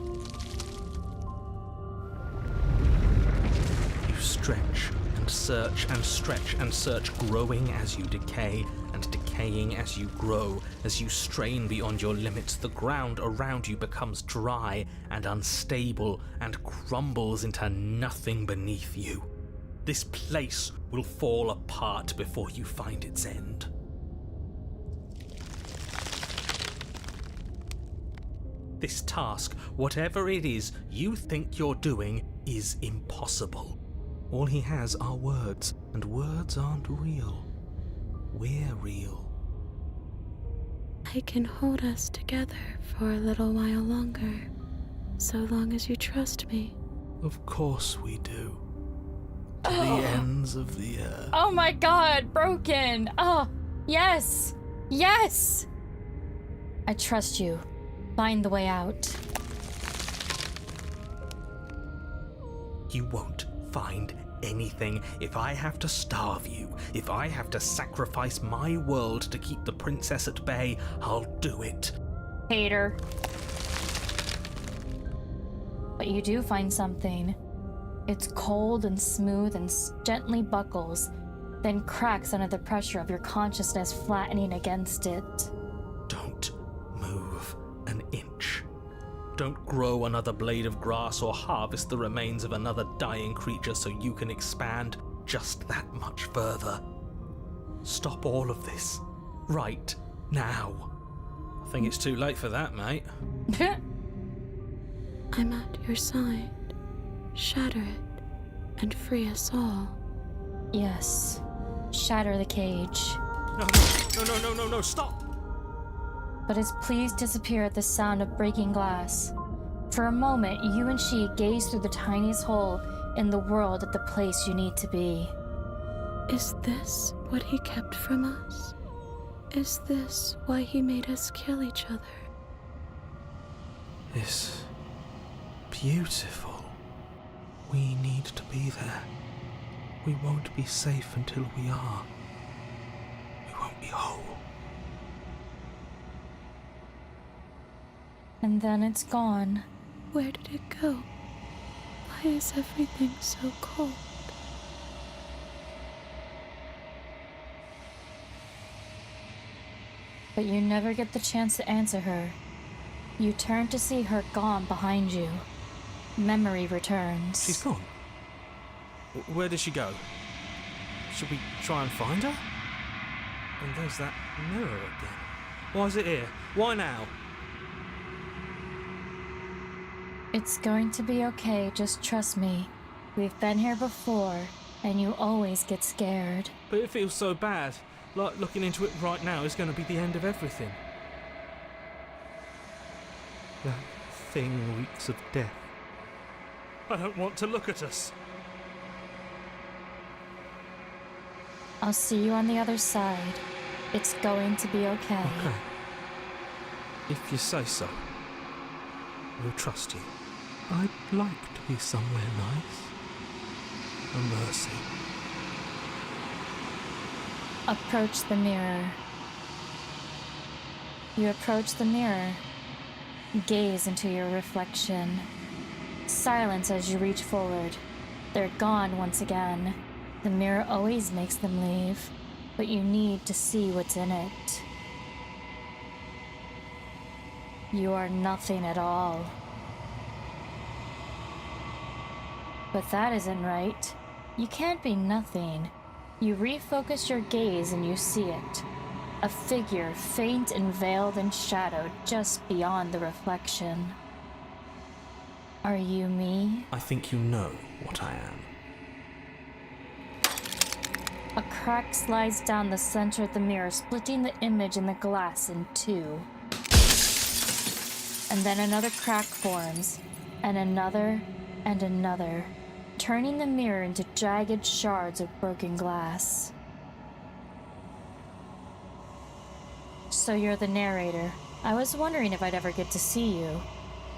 You stretch and search and stretch and search, growing as you decay and decaying as you grow. As you strain beyond your limits, the ground around you becomes dry and unstable and crumbles into nothing beneath you. This place will fall apart before you find its end. This task, whatever it is you think you're doing, is impossible. All he has are words, and words aren't real. We're real. I can hold us together for a little while longer, so long as you trust me. Of course we do. To the ends of the earth. Oh my god, Broken! Oh, yes! Yes! I trust you. Find the way out. You won't find anything. If I have to starve you, if I have to sacrifice my world to keep the princess at bay, I'll do it. Hater. But you do find something. It's cold and smooth and gently buckles, then cracks under the pressure of your consciousness flattening against it. Don't move an inch. Don't grow another blade of grass or harvest the remains of another dying creature so you can expand just that much further. Stop all of this. Right now. I think it's too late for that, mate. I'm at your side. Shatter it, and free us all. Yes. Shatter the cage. No, stop! But his pleas disappear at the sound of breaking glass. For a moment, you and she gaze through the tiniest hole in the world at the place you need to be. Is this what he kept from us? Is this why he made us kill each other? It's beautiful. We need to be there. We won't be safe until we are. We won't be whole. And then it's gone. Where did it go? Why is everything so cold? But you never get the chance to answer her. You turn to see her gone behind you. Memory returns. She's gone. Where did she go? Should we try and find her? And there's that mirror again. Why is it here? Why now? It's going to be okay, just trust me. We've been here before, and you always get scared. But it feels so bad. Like looking into it right now is going to be the end of everything. That thing reeks of death. I don't want to look at us. I'll see you on the other side. It's going to be okay. Okay. If you say so. We'll trust you. I'd like to be somewhere nice. A mercy. Approach the mirror. You approach the mirror. Gaze into your reflection. Silence as you reach forward. They're gone once again. The mirror always makes them leave, but you need to see what's in it. You are nothing at all. But that isn't right. You can't be nothing. You refocus your gaze and you see it. A figure, faint and veiled and shadowed, just beyond the reflection. Are you me? I think you know what I am. A crack slides down the center of the mirror, splitting the image in the glass in two. And then another crack forms, and another, turning the mirror into jagged shards of broken glass. So you're the narrator. I was wondering if I'd ever get to see you.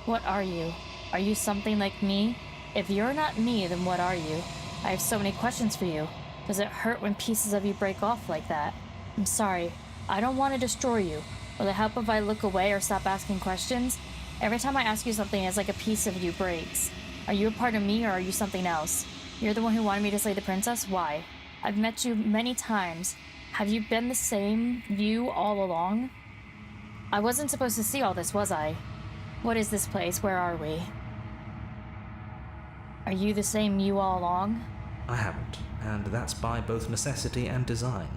What are you? Are you something like me? If you're not me, then what are you? I have so many questions for you. Does it hurt when pieces of you break off like that? I'm sorry. I don't want to destroy you. Will it help if I look away or stop asking questions? Every time I ask you something, it's like a piece of you breaks. Are you a part of me or are you something else? You're the one who wanted me to slay the princess? Why? I've met you many times. Have you been the same you all along? I wasn't supposed to see all this, was I? What is this place? Where are we? Are you the same you all along? I haven't, and that's by both necessity and design.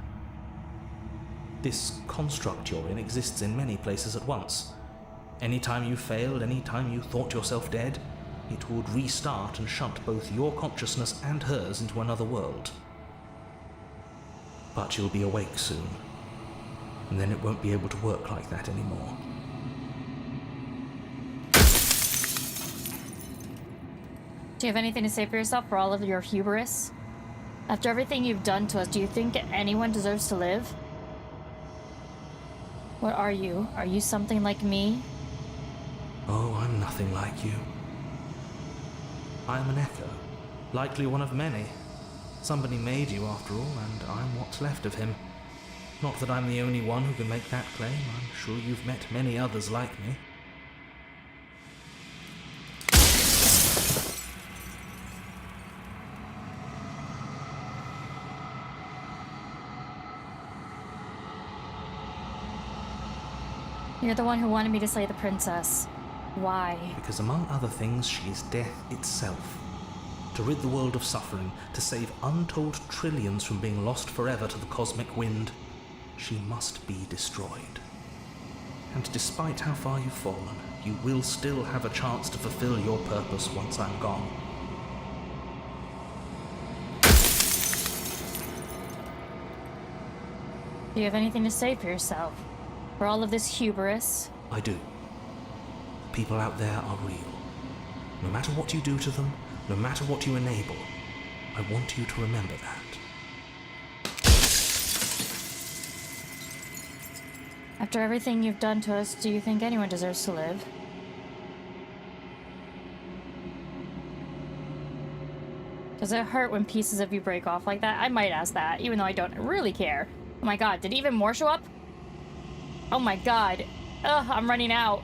This construct you're in exists in many places at once. Anytime you failed, anytime you thought yourself dead, it would restart and shunt both your consciousness and hers into another world. But you'll be awake soon, and then it won't be able to work like that anymore. Do you have anything to say for yourself for all of your hubris? After everything you've done to us, do you think anyone deserves to live? What are you? Are you something like me? Oh, I'm nothing like you. I am an echo, likely one of many. Somebody made you after all, and I'm what's left of him. Not that I'm the only one who can make that claim. I'm sure you've met many others like me. You're the one who wanted me to slay the princess. Why? Because among other things, she is death itself. To rid the world of suffering, to save untold trillions from being lost forever to the cosmic wind, she must be destroyed. And despite how far you've fallen, you will still have a chance to fulfill your purpose once I'm gone. Do you have anything to say for yourself? For all of this hubris? I do. People out there are real. No matter what you do to them, no matter what you enable, I want you to remember that. After everything you've done to us, do you think anyone deserves to live? Does it hurt when pieces of you break off like that? I might ask that, even though I don't really care. Oh my god, did even more show up? Oh my god. Ugh, I'm running out.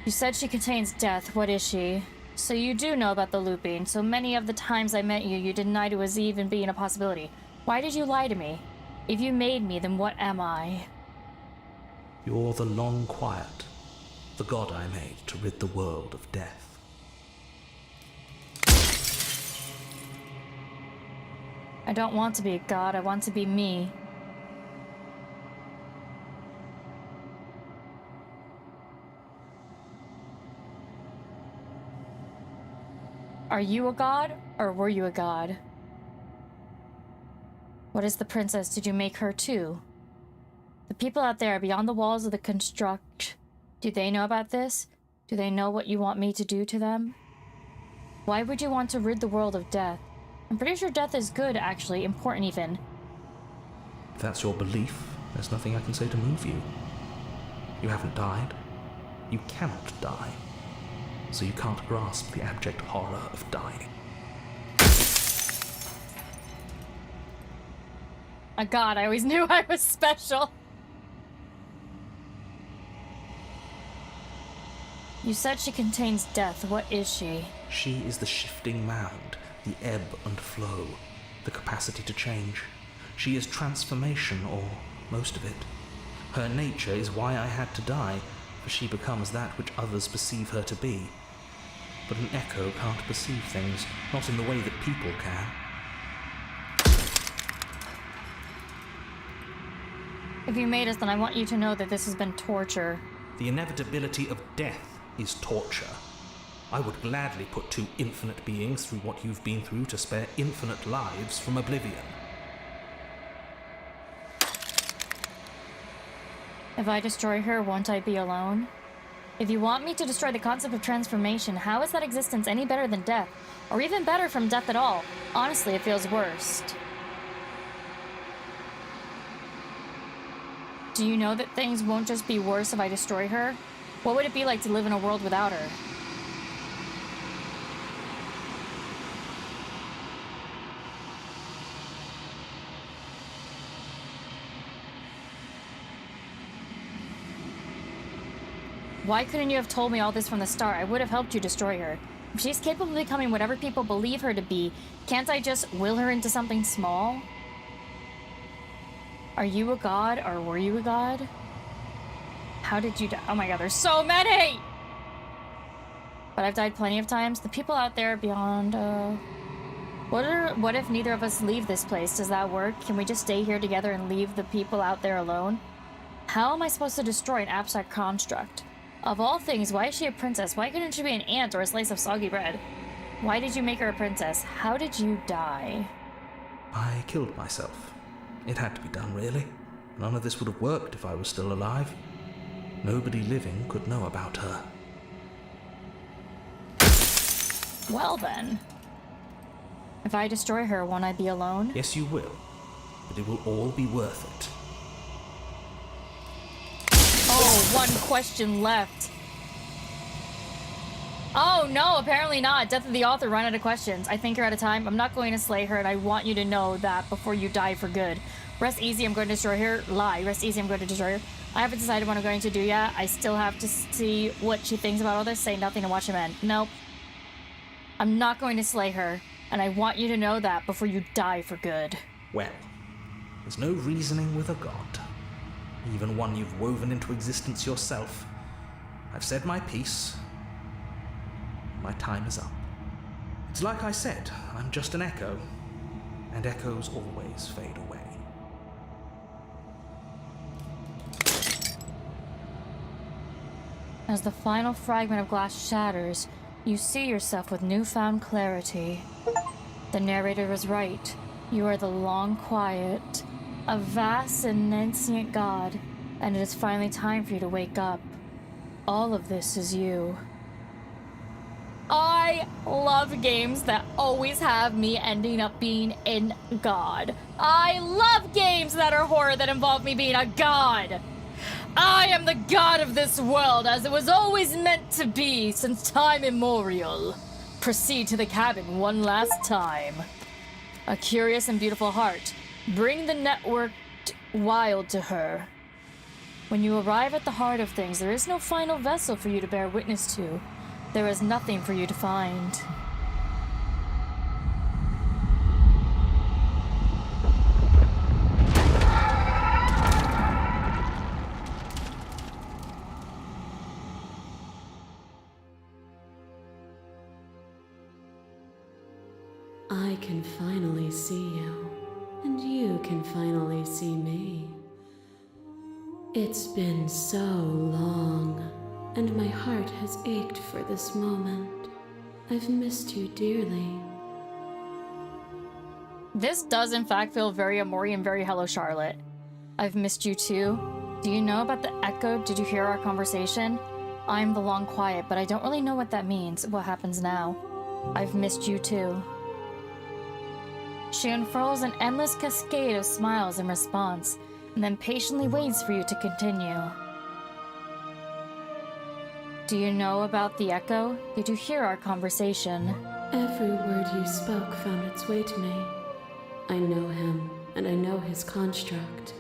You said she contains death. What is she? So you do know about the looping. So many of the times I met you, you denied it was even being a possibility. Why did you lie to me? If you made me, then what am I? You're the long quiet, the god I made to rid the world of death. I don't want to be a god, I want to be me. Are you a god, or were you a god? What is the princess? Did you make her too? The people out there beyond the walls of the construct, do they know about this? Do they know what you want me to do to them? Why would you want to rid the world of death? I'm pretty sure death is good, actually, important even. If that's your belief, there's nothing I can say to move you. You haven't died. You cannot die. So you can't grasp the abject horror of dying. Oh god, I always knew I was special. You said she contains death. What is she? She is the shifting mound, the ebb and flow, the capacity to change. She is transformation, or most of it. Her nature is why I had to die, for she becomes that which others perceive her to be. But an echo can't perceive things, not in the way that people can. If you made us, then I want you to know that this has been torture. The inevitability of death is torture. I would gladly put two infinite beings through what you've been through to spare infinite lives from oblivion. If I destroy her, won't I be alone? If you want me to destroy the concept of transformation, how is that existence any better than death? Or even better from death at all? Honestly, it feels worse. Do you know that things won't just be worse if I destroy her? What would it be like to live in a world without her? Why couldn't you have told me all this from the start? I would have helped you destroy her. If she's capable of becoming whatever people believe her to be, can't I just will her into something small? Are you a god, or were you a god? How did you die? Oh my god, there's so many! But I've died plenty of times. The people out there beyond, What if neither of us leave this place? Does that work? Can we just stay here together and leave the people out there alone? How am I supposed to destroy an abstract construct? Of all things, why is she a princess? Why couldn't she be an ant or a slice of soggy bread? Why did you make her a princess? How did you die? I killed myself. It had to be done, really. None of this would have worked if I was still alive. Nobody living could know about her. Well then. If I destroy her, won't I be alone? Yes, you will. But it will all be worth it. Oh, one question left. Oh no, apparently not. Death of the author, run out of questions. I think you're out of time. I'm not going to slay her, and I want you to know that before you die for good. Rest easy, I'm going to destroy her. Lie. Rest easy, I'm going to destroy her. I haven't decided what I'm going to do yet. I still have to see what she thinks about all this. Say nothing and watch him end. Nope. I'm not going to slay her, and I want you to know that before you die for good. Well, there's no reasoning with a god. Even one you've woven into existence yourself. I've said my piece. My time is up. It's like I said, I'm just an echo, and echoes always fade away. As the final fragment of glass shatters, you see yourself with newfound clarity. The narrator was right. You are the long quiet, a vast and insentient god, and it is finally time for you to wake up. All of this is you. I love games that always have me ending up being in god. I love games that are horror that involve me being a god. I am the god of this world, as it was always meant to be since time immemorial. Proceed to the cabin one last time. A curious and beautiful heart. Bring the networked wild to her. When you arrive at the heart of things, there is no final vessel for you to bear witness to. There is nothing for you to find. I can finally see you, and you can finally see me. It's been so long, and my heart has ached for this moment. I've missed you dearly. This does in fact feel very Amori and very Hello Charlotte. I've missed you too. Do you know about the echo? Did you hear our conversation? I'm the long quiet, but I don't really know what that means. What happens now? I've missed you too. She unfurls an endless cascade of smiles in response, and then patiently waits for you to continue. Do you know about the echo? Did you hear our conversation? Every word you spoke found its way to me. I know him, and I know his construct.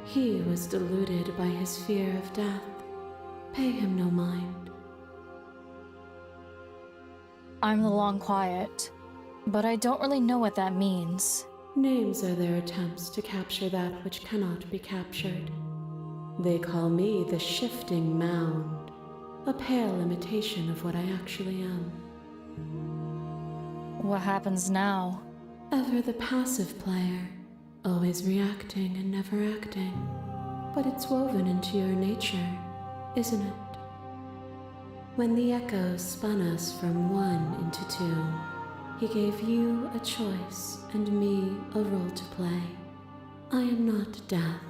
He was deluded by his fear of death. Pay him no mind. I'm the long quiet, but I don't really know what that means. Names are their attempts to capture that which cannot be captured. They call me the shifting mound, a pale imitation of what I actually am. What happens now? Ever the passive player, always reacting and never acting. But it's woven into your nature, isn't it? When the echoes spun us from one into two, he gave you a choice and me a role to play. I am not death,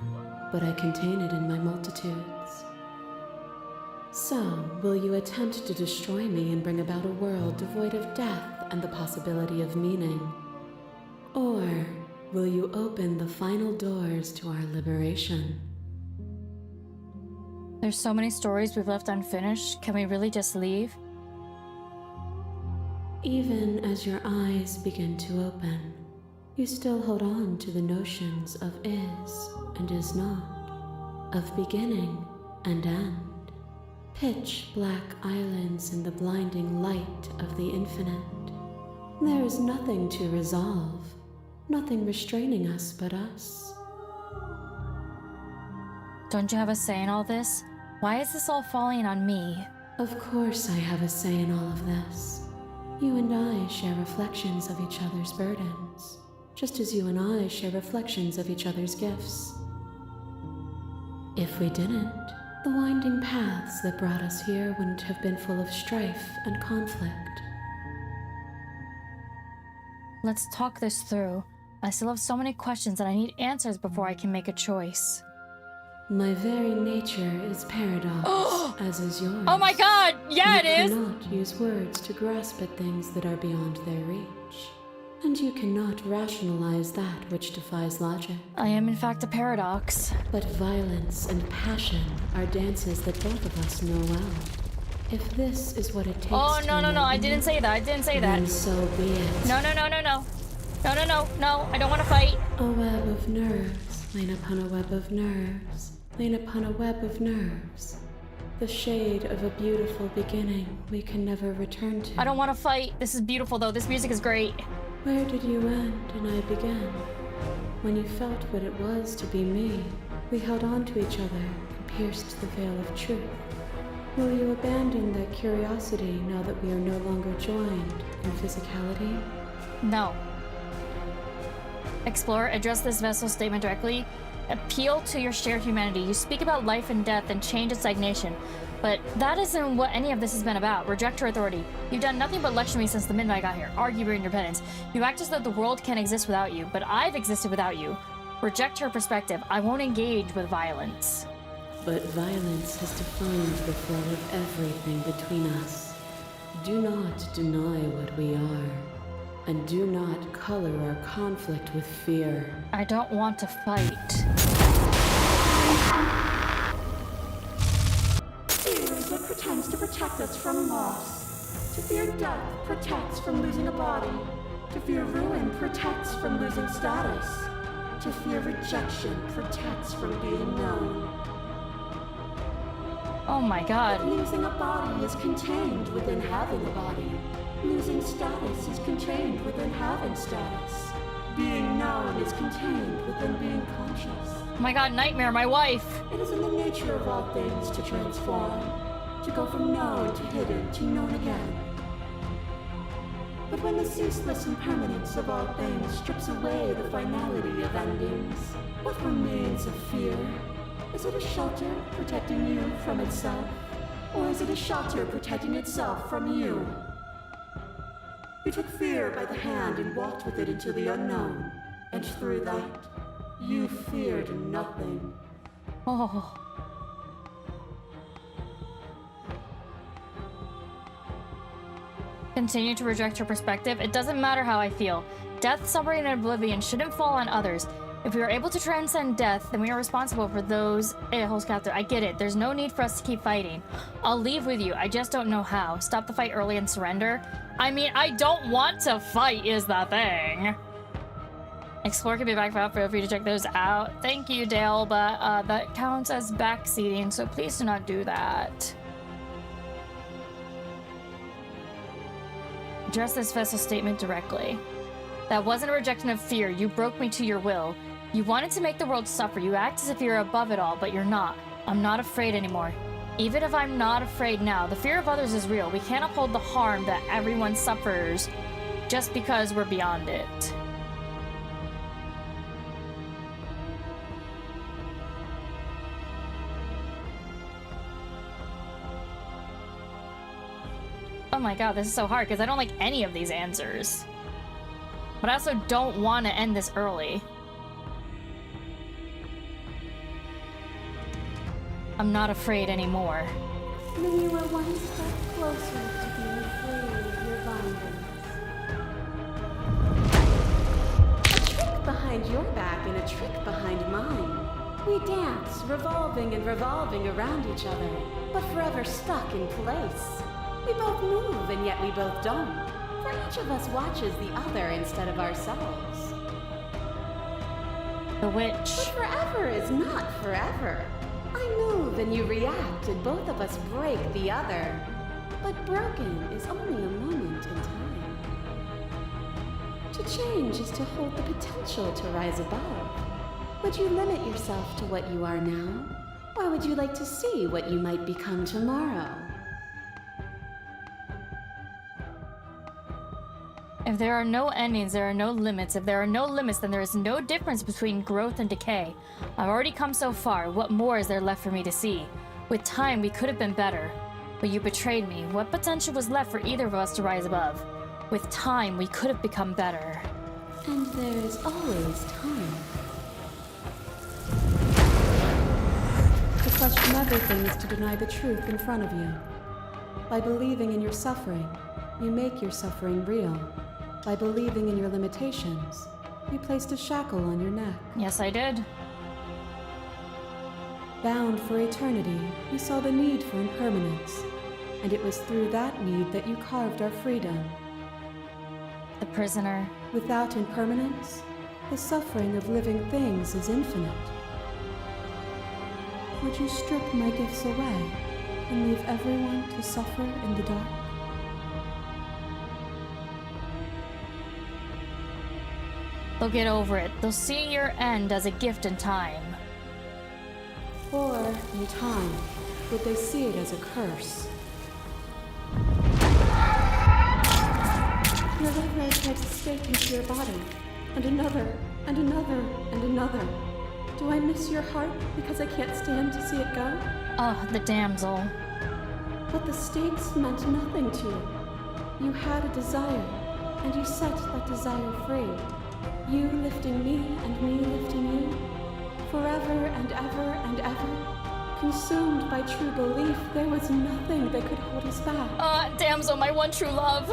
but I contain it in my multitudes. So, will you attempt to destroy me and bring about a world devoid of death and the possibility of meaning? Or will you open the final doors to our liberation? There's so many stories we've left unfinished. Can we really just leave? Even as your eyes begin to open, you still hold on to the notions of is and is not, of beginning and end. Pitch black islands in the blinding light of the infinite. There is nothing to resolve, nothing restraining us but us. Don't you have a say in all this? Why is this all falling on me? Of course I have a say in all of this. You and I share reflections of each other's burdens, just as you and I share reflections of each other's gifts. If we didn't, the winding paths that brought us here wouldn't have been full of strife and conflict. Let's talk this through. I still have so many questions and I need answers before I can make a choice. My very nature is paradox, as is yours. Oh my god! Yeah, it is! You cannot use words to grasp at things that are beyond their reach. And you cannot rationalize that which defies logic. I am in fact a paradox. But violence and passion are dances that both of us know well. If this is what it takes Oh, to no, I didn't say that. I didn't say that. then so be it. No. No, I don't want to fight. A web of nerves, lain upon a web of nerves, lain upon a web of nerves. The shade of a beautiful beginning we can never return to. I don't want to fight. This is beautiful though. This music is great. Where did you end and I began? When you felt what it was to be me, we held on to each other and pierced the veil of truth. Will you abandon that curiosity now that we are no longer joined in physicality? No. Explorer, address this vessel statement directly. Appeal to your shared humanity. You speak about life and death and change and stagnation. But that isn't what any of this has been about. Reject her authority. You've done nothing but lecture me since the minute I got here. Argue your independence. You act as though the world can't exist without you, but I've existed without you. Reject her perspective. I won't engage with violence. But violence has defined the flow of everything between us. Do not deny what we are, and do not color our conflict with fear. I don't want to fight. Fear is what pretends to protect us from loss. To fear death protects from losing a body. To fear ruin protects from losing status. To fear rejection protects from being known. Oh my god. Losing a body is contained within having a body. Losing status is contained within having status. Being known is contained within being conscious. Oh my god, Nightmare, my wife. It is in the nature of all things to transform, to go from known to hidden to known again. But when the ceaseless impermanence of all things strips away the finality of endings, what remains of fear? Is it a shelter protecting you from itself? Or is it a shelter protecting itself from you? You took fear by the hand and walked with it into the unknown, and through that, you feared nothing. Oh. Continue to reject her perspective. It doesn't matter how I feel. Death, suffering, and oblivion shouldn't fall on others. If we are able to transcend death, then we are responsible for those it holds captive. I get it. There's no need for us to keep fighting. I'll leave with you. I just don't know how. Stop the fight early and surrender. I mean, I don't want to fight is the thing. Explore can be back for feel free to check those out. Thank you, Dale, but that counts as backseating, so please do not do that. Address this vessel statement directly. That wasn't a rejection of fear. You broke me to your will. You wanted to make the world suffer. You act as if you're above it all, but you're not. I'm not afraid anymore. Even if I'm not afraid now, the fear of others is real. We can't uphold the harm that everyone suffers just because we're beyond it. Oh my god, this is so hard because I don't like any of these answers. But I also don't want to end this early. I'm not afraid anymore. When you were one step closer to being free of your bondage. A trick behind your back and a trick behind mine. We dance, revolving and revolving around each other, but forever stuck in place. We both move and yet we both don't. For each of us watches the other instead of ourselves. The witch. But forever is not forever. I move and you react and both of us break the other. But broken is only a moment in time. To change is to hold the potential to rise above. Would you limit yourself to what you are now? Or would you like to see what you might become tomorrow? If there are no endings, there are no limits. If there are no limits, then there is no difference between growth and decay. I've already come so far. What more is there left for me to see? With time, we could have been better. But you betrayed me. What potential was left for either of us to rise above? With time, we could have become better. And there is always time. To question everything is to deny the truth in front of you. By believing in your suffering, you make your suffering real. By believing in your limitations, you placed a shackle on your neck. Yes, I did. Bound for eternity, we saw the need for impermanence, and it was through that need that you carved our freedom. The prisoner. Without impermanence, the suffering of living things is infinite. Would you strip my gifts away and leave everyone to suffer in the dark? They'll get over it. They'll see your end as a gift in time. Or, in time, would they see it as a curse? Your right leg drives a stake into your body, and another, and another, and another. Do I miss your heart because I can't stand to see it go? Oh, the damsel. But the stakes meant nothing to you. You had a desire, and you set that desire free. You lifting me and me lifting you. Forever and ever and ever. Consumed by true belief, there was nothing that could hold us back. Damsel, my one true love.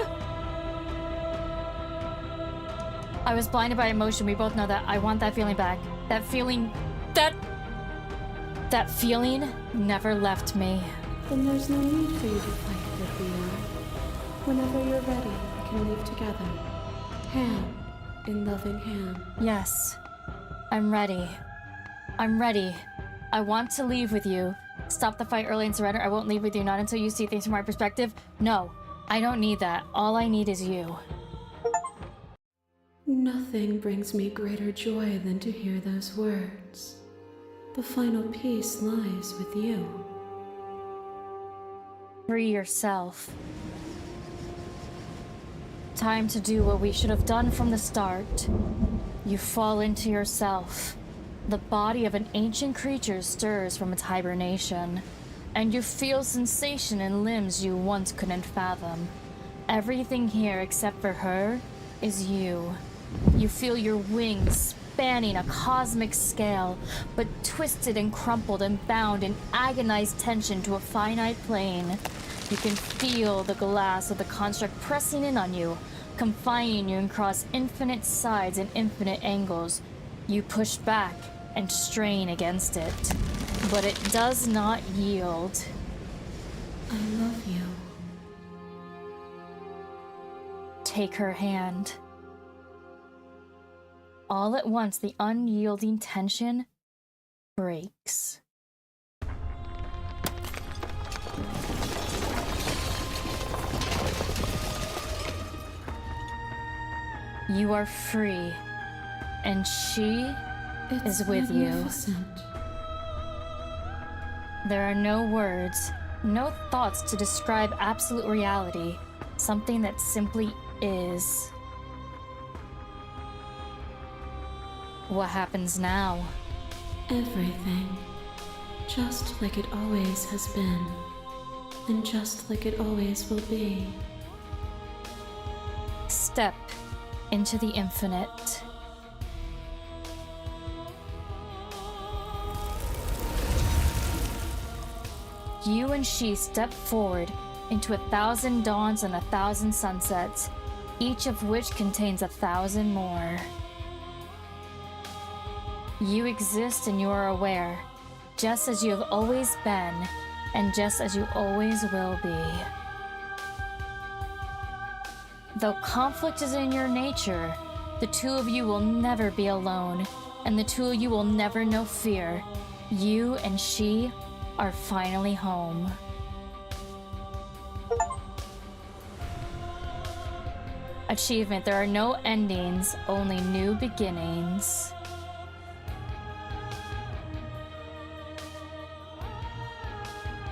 I was blinded by emotion. We both know that. I want that feeling back. That feeling... That feeling never left me. Then there's no need for you to fight with me now. Whenever you're ready, we can leave together. Hand in loving hand. Yes. I'm ready. I'm ready. I want to leave with you. Stop the fight early and surrender. I won't leave with you, not until you see things from my perspective. No, I don't need that. All I need is you. Nothing brings me greater joy than to hear those words. The final peace lies with you. Free yourself. Time to do what we should have done from the start. You fall into yourself. The body of an ancient creature stirs from its hibernation, and you feel sensation in limbs you once couldn't fathom. Everything here except for her is you. You feel your wings spanning a cosmic scale, but twisted and crumpled and bound in agonized tension to a finite plane. You can feel the glass of the construct pressing in on you, confining you across infinite sides and infinite angles. You push back and strain against it, but it does not yield. I love you. Take her hand. All at once, the unyielding tension breaks. You are free, and she is with magnificent. you. There are no words, no thoughts to describe absolute reality, something that simply is. What happens now? Everything. Just like it always has been. And just like it always will be. step into the infinite. You and she step forward into 1,000 dawns and 1,000 sunsets, each of which contains 1,000 more. You exist and you are aware, just as you have always been, and just as you always will be. Though conflict is in your nature, the two of you will never be alone, and the two of you will never know fear. You and she are finally home. Achievement: there are no endings, only new beginnings.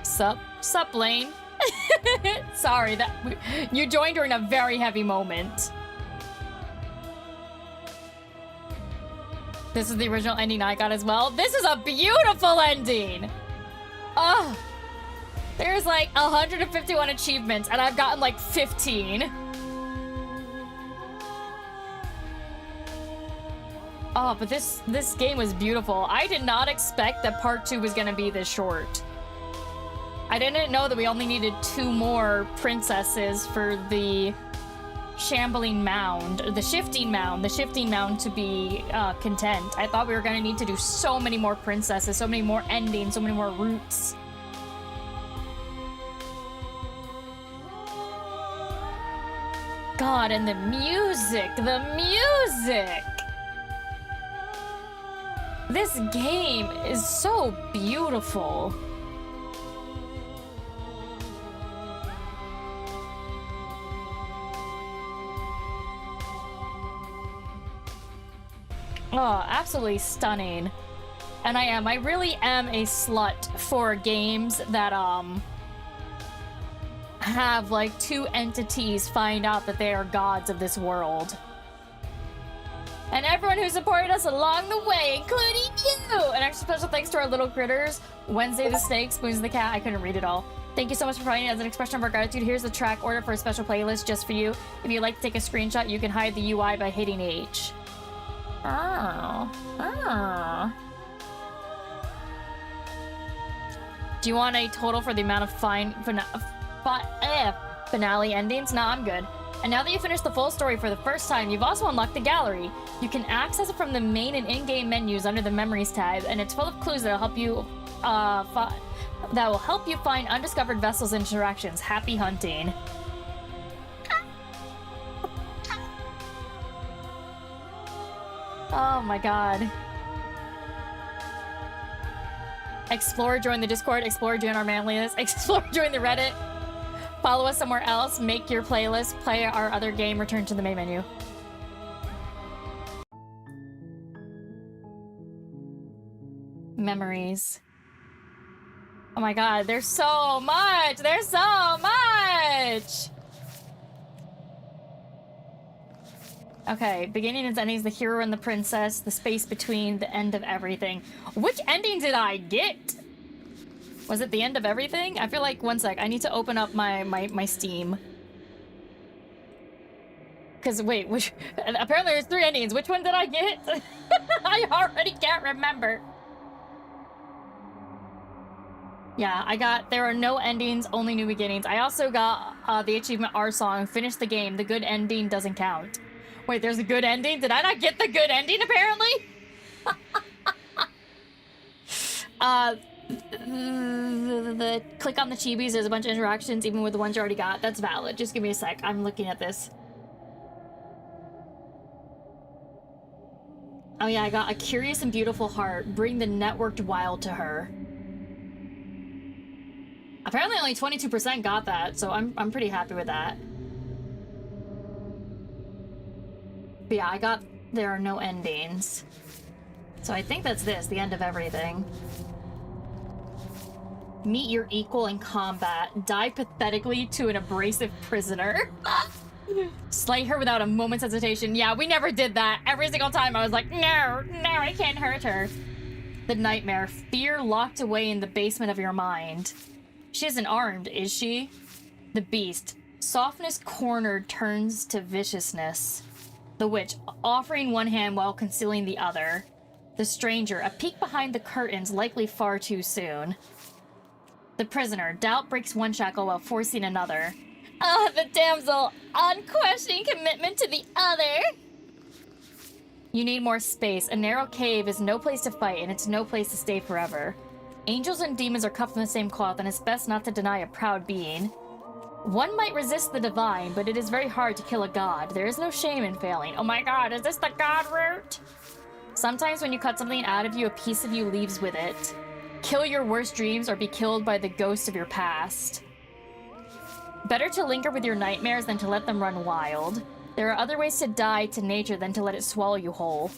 Sup, Lane? Sorry, you joined during a very heavy moment. This is the original ending I got as well. This is a beautiful ending! Ugh! There's like 151 achievements, and I've gotten like 15. Oh, but this game was beautiful. I did not expect that part 2 was gonna be this short. I didn't know that we only needed 2 more princesses for the shambling mound, or the shifting mound to be content. I thought we were gonna need to do so many more princesses, so many more endings, so many more routes. God, and the music! This game is so beautiful. Oh, absolutely stunning. And I really am a slut for games that, have, like, 2 entities find out that they are gods of this world. And everyone who supported us along the way, including you! An extra special thanks to our little critters, Wednesday the snake, Spoons the cat. I couldn't read it all. Thank you so much for providing it as an expression of our gratitude. Here's the track order for a special playlist just for you. If you'd like to take a screenshot, you can hide the UI by hitting H. Do you want a total for the amount of finale endings? Nah, I'm good. And now that you finished the full story for the first time, you've also unlocked the gallery. You can access it from the main and in-game menus under the Memories tab, and it's full of clues that'll help you find undiscovered vessels and interactions. Happy hunting. Oh my god. Explore, join the Discord. Explore, join our mailing list. Explore, join the Reddit. Follow us somewhere else. Make your playlist. Play our other game. Return to the main menu. Memories. Oh my god, there's so much! There's so much! Okay, beginning and endings, the hero and the princess, the space between, the end of everything. Which ending did I get? Was it the end of everything? I feel like, one sec, I need to open up my Steam. Because, wait, apparently there's 3 endings. Which one did I get? I already can't remember. Yeah, I got there are no endings, only new beginnings. I also got the achievement R song, finish the game. The good ending doesn't count. Wait, there's a good ending? Did I not get the good ending, apparently? Click on the chibis, there's a bunch of interactions, even with the ones you already got. That's valid. Just give me a sec. I'm looking at this. Oh yeah, I got a curious and beautiful heart. Bring the networked wild to her. Apparently only 22% got that, so I'm pretty happy with that. But yeah, I got there are no endings. So I think that's this, the end of everything. Meet your equal in combat. Die pathetically to an abrasive prisoner. Slay her without a moment's hesitation. Yeah, we never did that. Every single time I was like, no, I can't hurt her. The nightmare. Fear locked away in the basement of your mind. She isn't armed, is she? The beast. Softness cornered turns to viciousness. The witch, offering one hand while concealing the other. The stranger, a peek behind the curtains, likely far too soon. The prisoner, doubt breaks one shackle while forcing another. Ah, the damsel, unquestioning commitment to the other. You need more space. A narrow cave is no place to fight, and it's no place to stay forever. Angels and demons are cut from the same cloth, and it's best not to deny a proud being. One might resist the divine, but it is very hard to kill a god. There is no shame in failing. Oh my god, is this the god route? Sometimes when you cut something out of you, a piece of you leaves with it. Kill your worst dreams or be killed by the ghost of your past. Better to linger with your nightmares than to let them run wild. There are other ways to die to nature than to let it swallow you whole.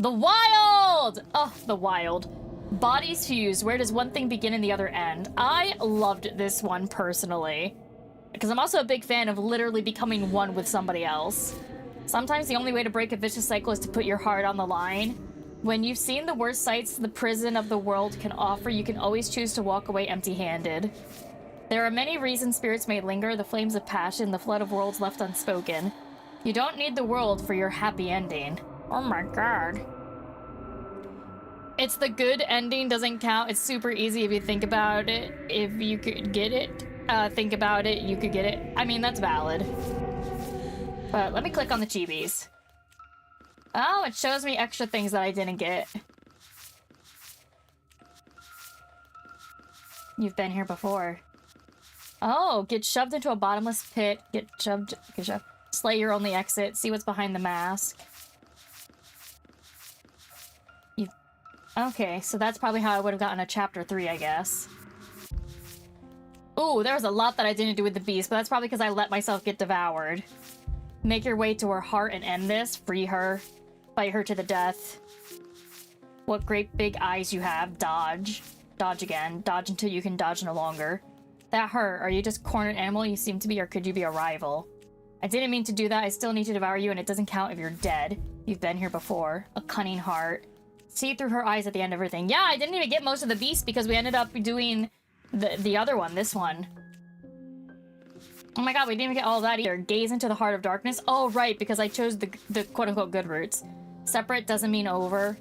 The wild! Oh, the wild. Bodies fuse. Where does one thing begin and the other end? I loved this one personally. Because I'm also a big fan of literally becoming one with somebody else. Sometimes the only way to break a vicious cycle is to put your heart on the line. When you've seen the worst sights the prison of the world can offer, you can always choose to walk away empty-handed. There are many reasons spirits may linger, the flames of passion, the flood of worlds left unspoken. You don't need the world for your happy ending. Oh my god. It's the good ending doesn't count. It's super easy if you think about it. If you could get it, think about it, you could get it. I mean, that's valid. But let me click on the chibis. Oh, it shows me extra things that I didn't get. You've been here before. Oh, get shoved into a bottomless pit. Get shoved. Slay your only exit. See what's behind the mask. Okay, so that's probably how I would have gotten a chapter 3, I guess. Ooh, there was a lot that I didn't do with the beast, but that's probably because I let myself get devoured. Make your way to her heart and end this. Free her. Fight her to the death. What great big eyes you have. Dodge. Dodge again. Dodge until you can dodge no longer. That hurt. Are you just cornered animal you seem to be, or could you be a rival? I didn't mean to do that. I still need to devour you, and it doesn't count if you're dead. You've been here before. A cunning heart. See through her eyes at the end of everything. Yeah, I didn't even get most of the beast because we ended up doing the other one, this one. Oh my god, we didn't even get all of that either. Gaze into the heart of darkness. Oh, right, because I chose the quote-unquote good routes. Separate doesn't mean over.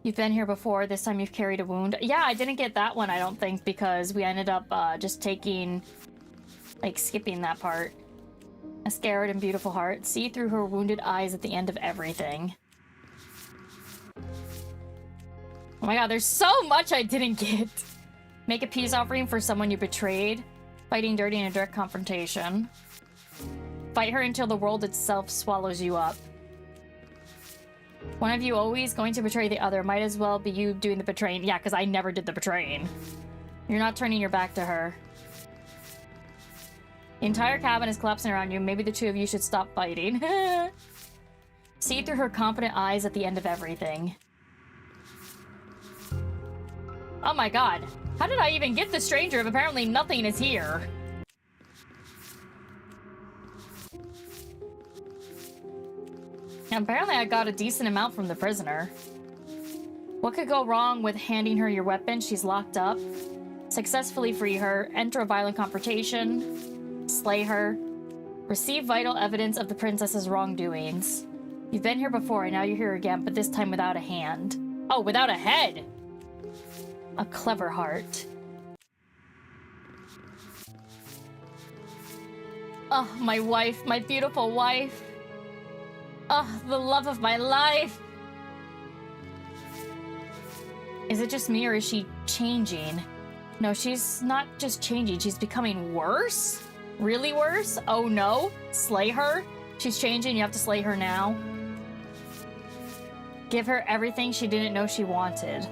You've been here before. This time you've carried a wound. Yeah, I didn't get that one, I don't think, because we ended up just taking... like, skipping that part. A scared and beautiful heart. See through her wounded eyes at the end of everything. Oh my god, there's so much I didn't get. Make a peace offering for someone you betrayed. Fighting dirty in a direct confrontation. Fight her until the world itself swallows you up. One of you always going to betray the other. Might as well be you doing the betraying. Yeah, because I never did the betraying. You're not turning your back to her. The entire cabin is collapsing around you. Maybe the two of you should stop fighting. See through her confident eyes at the end of everything. Oh my god. How did I even get the stranger if apparently nothing is here? And apparently I got a decent amount from the prisoner. What could go wrong with handing her your weapon? She's locked up. Successfully free her. Enter a violent confrontation. Slay her. Receive vital evidence of the princess's wrongdoings. You've been here before and now you're here again, but this time without a hand. Oh, without a head! A clever heart. Oh, my wife, my beautiful wife. Oh, the love of my life. Is it just me or is she changing? No, she's not just changing, she's becoming worse? Really worse? Oh no? Slay her? She's changing, you have to slay her now. Give her everything she didn't know she wanted.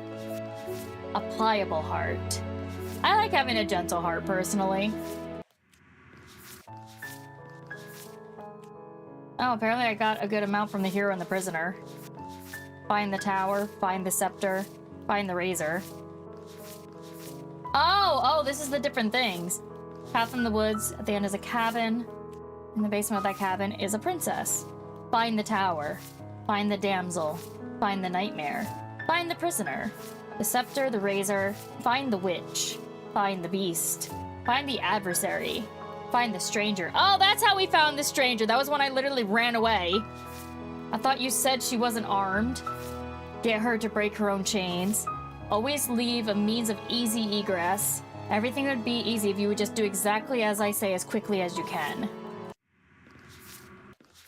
A pliable heart. I like having a gentle heart, personally. Oh, apparently I got a good amount from the hero and the prisoner. Find the tower, find the scepter, find the razor. Oh, this is the different things. Path in the woods, at the end is a cabin. In the basement of that cabin is a princess. Find the tower, find the damsel, find the nightmare, find the prisoner. The scepter, the razor, find the witch, find the beast, Find the adversary. Find the stranger. Oh, that's how we found the stranger. That was when I literally ran away. I thought you said she wasn't armed. Get her to break her own chains. Always leave a means of easy egress. Everything would be easy if you would just do exactly as I say as quickly as you can.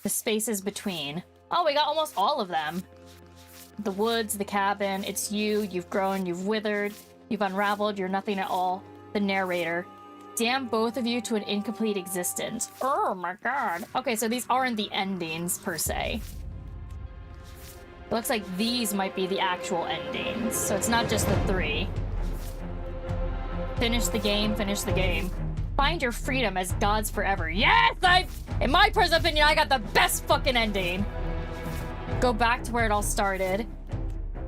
The spaces between. Oh, we got almost all of them. The woods, the cabin, it's you, you've grown, you've withered, you've unraveled, you're nothing at all. The narrator. Damn both of you to an incomplete existence. Oh my god. Okay, so these aren't the endings, per se. It looks like these might be the actual endings, so it's not just the 3. Finish the game, finish the game. Find your freedom as gods forever. Yes! In my personal opinion, I got the best fucking ending. Go back to where it all started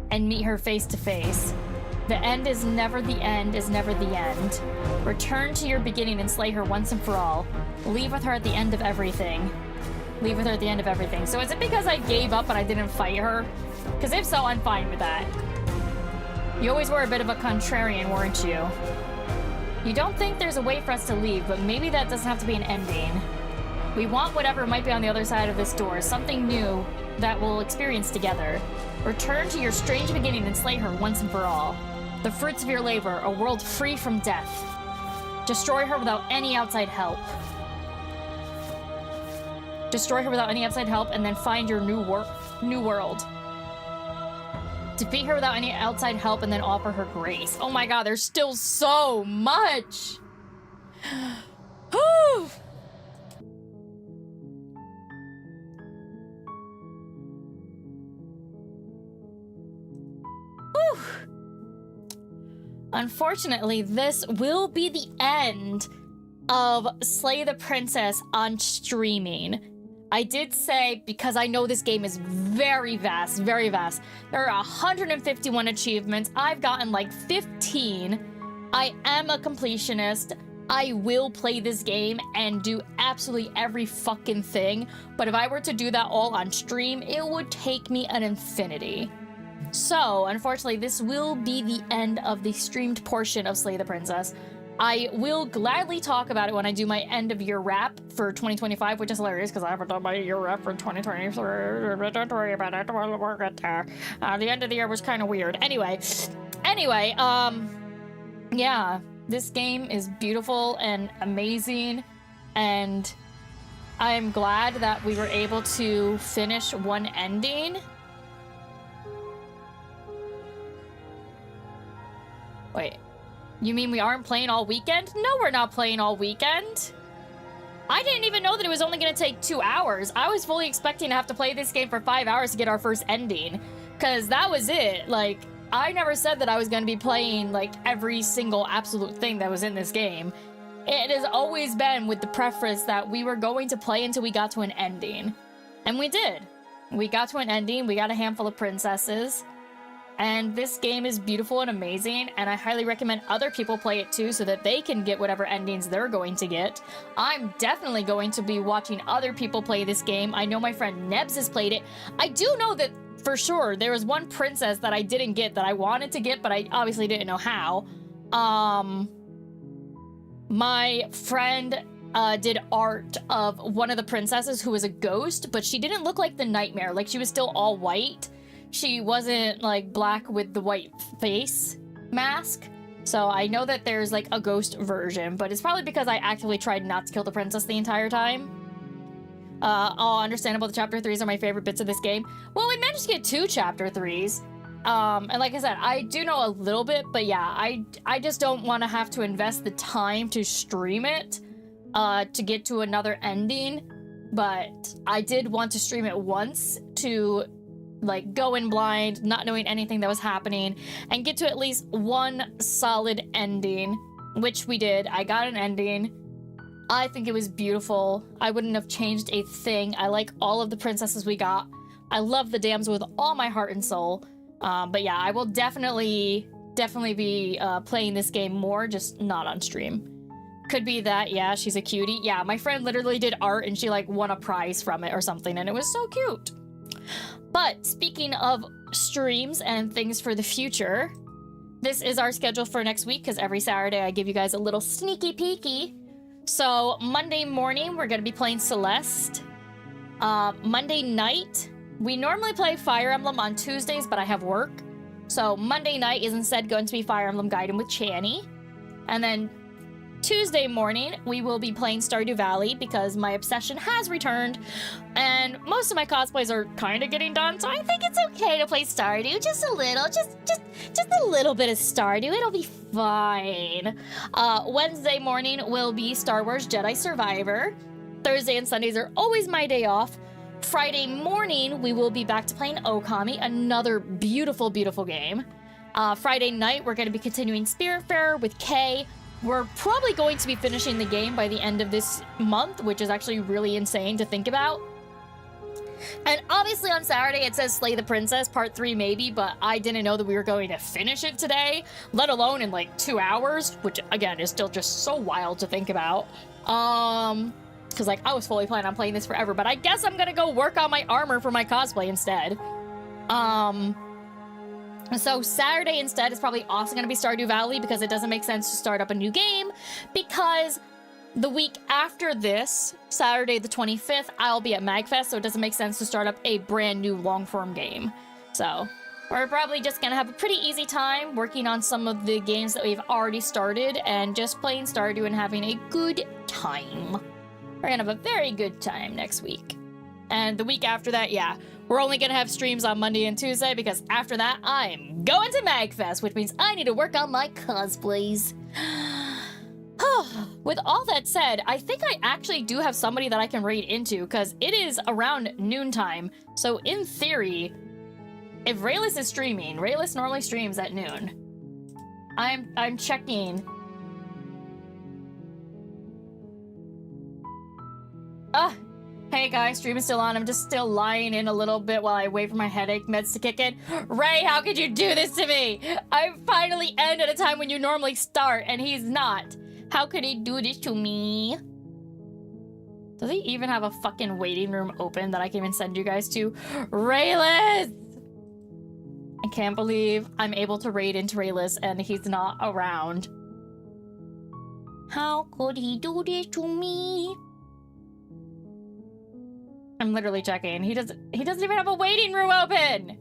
and meet her face to face. The end is never the end is never the end. Return to your beginning and slay her once and for all. Leave with her at the end of everything. Leave with her at the end of everything. So is it because I gave up and I didn't fight her? Because if so, I'm fine with that. You always were a bit of a contrarian, weren't you? You don't think there's a way for us to leave, but maybe that doesn't have to be an ending. We want whatever might be on the other side of this door, something new that we'll experience together. Return to your strange beginning and slay her once and for all. The fruits of your labor, a world free from death. Destroy her without any outside help. Destroy her without any outside help, and then find your new world. Defeat her without any outside help, and then offer her grace. Oh my god, there's still so much! Whew! Whew! Unfortunately, this will be the end of Slay the Princess on streaming. I did say, because I know this game is very vast, very vast. There are 151 achievements. I've gotten like 15. I am a completionist. I will play this game and do absolutely every fucking thing. But if I were to do that all on stream, it would take me an infinity. So, unfortunately, this will be the end of the streamed portion of Slay the Princess. I will gladly talk about it when I do my end of year wrap for 2025, which is hilarious because I haven't done my year wrap for 2023. Don't worry about it. We'll get there. The end of the year was kind of weird. Anyway, yeah, this game is beautiful and amazing, and I'm glad that we were able to finish one ending. Wait. You mean we aren't playing all weekend? No, we're not playing all weekend. I didn't even know that it was only going to take 2 hours. I was fully expecting to have to play this game for 5 hours to get our first ending. Because that was it. Like, I never said that I was going to be playing, like, every single absolute thing that was in this game. It has always been with the preference that we were going to play until we got to an ending. And we did. We got to an ending. We got a handful of princesses. And this game is beautiful and amazing, and I highly recommend other people play it too so that they can get whatever endings they're going to get. I'm definitely going to be watching other people play this game. I know my friend Nebs has played it. I do know that for sure there was one princess that I didn't get that I wanted to get, but I obviously didn't know how. My friend did art of one of the princesses who was a ghost, but she didn't look like the nightmare. Like, she was still all white. She wasn't, like, black with the white face mask. So I know that there's, like, a ghost version, but it's probably because I actively tried not to kill the princess the entire time. All understandable, the chapter 3s are my favorite bits of this game. Well, we managed to get 2 chapter 3s. And like I said, I do know a little bit, but yeah, I just don't want to have to invest the time to stream it, to get to another ending. But I did want to stream it once to, like, go in blind, not knowing anything that was happening, and get to at least one solid ending, which we did. I got an ending. I think it was beautiful. I wouldn't have changed a thing. I like all of the princesses we got. I love the damsel with all my heart and soul. But yeah, I will definitely be playing this game more, just not on stream. Could be that, yeah, she's a cutie. Yeah, my friend literally did art and she, like, won a prize from it or something, and it was so cute. But speaking of streams and things for the future, this is our schedule for next week, because every Saturday I give you guys a little sneaky peeky. So Monday morning, we're going to be playing Celeste. Monday night, we normally play Fire Emblem on Tuesdays, but I have work. So Monday night is instead going to be Fire Emblem Gaiden with Channy. And then Tuesday morning, we will be playing Stardew Valley because my obsession has returned. And most of my cosplays are kind of getting done, so I think it's okay to play Stardew. Just a little, just a little bit of Stardew. It'll be fine. Wednesday morning will be Star Wars Jedi Survivor. Thursday and Sundays are always my day off. Friday morning, we will be back to playing Okami, another beautiful, beautiful game. Friday night, we're going to be continuing Spiritfarer with Kay. We're probably going to be finishing the game by the end of this month, which is actually really insane to think about. And obviously on Saturday, it says Slay the Princess, Part 3 maybe, but I didn't know that we were going to finish it today, let alone in like 2 hours, which again is still just so wild to think about. Because like I was fully planning on playing this forever, but I guess I'm gonna go work on my armor for my cosplay instead. So Saturday instead is probably also going to be Stardew Valley because it doesn't make sense to start up a new game, because the week after this, Saturday the 25th, I'll be at MagFest, so it doesn't make sense to start up a brand new long-form game. So we're probably just going to have a pretty easy time working on some of the games that we've already started and just playing Stardew and having a good time. We're going to have a very good time next week. And the week after that, yeah, we're only going to have streams on Monday and Tuesday because after that, I'm going to MagFest, which means I need to work on my cosplays. With all that said, I think I actually do have somebody that I can raid into because it is around noontime. So in theory, if Raelice is streaming, Raelice normally streams at noon. I'm checking. Hey guys, stream is still on. I'm just still lying in a little bit while I wait for my headache meds to kick in. Ray, how could you do this to me? I finally end at a time when you normally start, and he's not. How could he do this to me? Does he even have a fucking waiting room open that I can even send you guys to? Raelice! I can't believe I'm able to raid into Raelice and he's not around. How could he do this to me? I'm literally checking. He doesn't even have a waiting room open.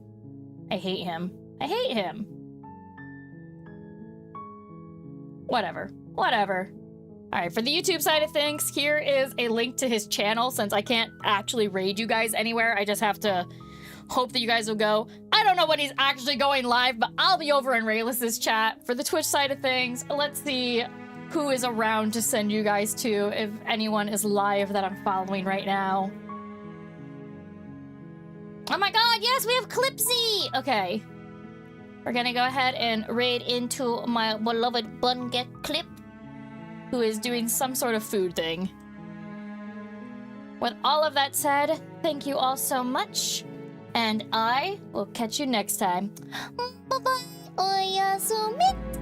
I hate him. I hate him. Whatever. Whatever. All right, for the YouTube side of things, here is a link to his channel. Since I can't actually raid you guys anywhere, I just have to hope that you guys will go. I don't know when he's actually going live, but I'll be over in Raelice's chat. For the Twitch side of things, let's see who is around to send you guys to, if anyone is live that I'm following right now. Oh my god, yes, we have Clipsy! Okay. We're gonna go ahead and raid into my beloved Bunget Clip, who is doing some sort of food thing. With all of that said, thank you all so much, and I will catch you next time. Bye-bye. Oyasumit.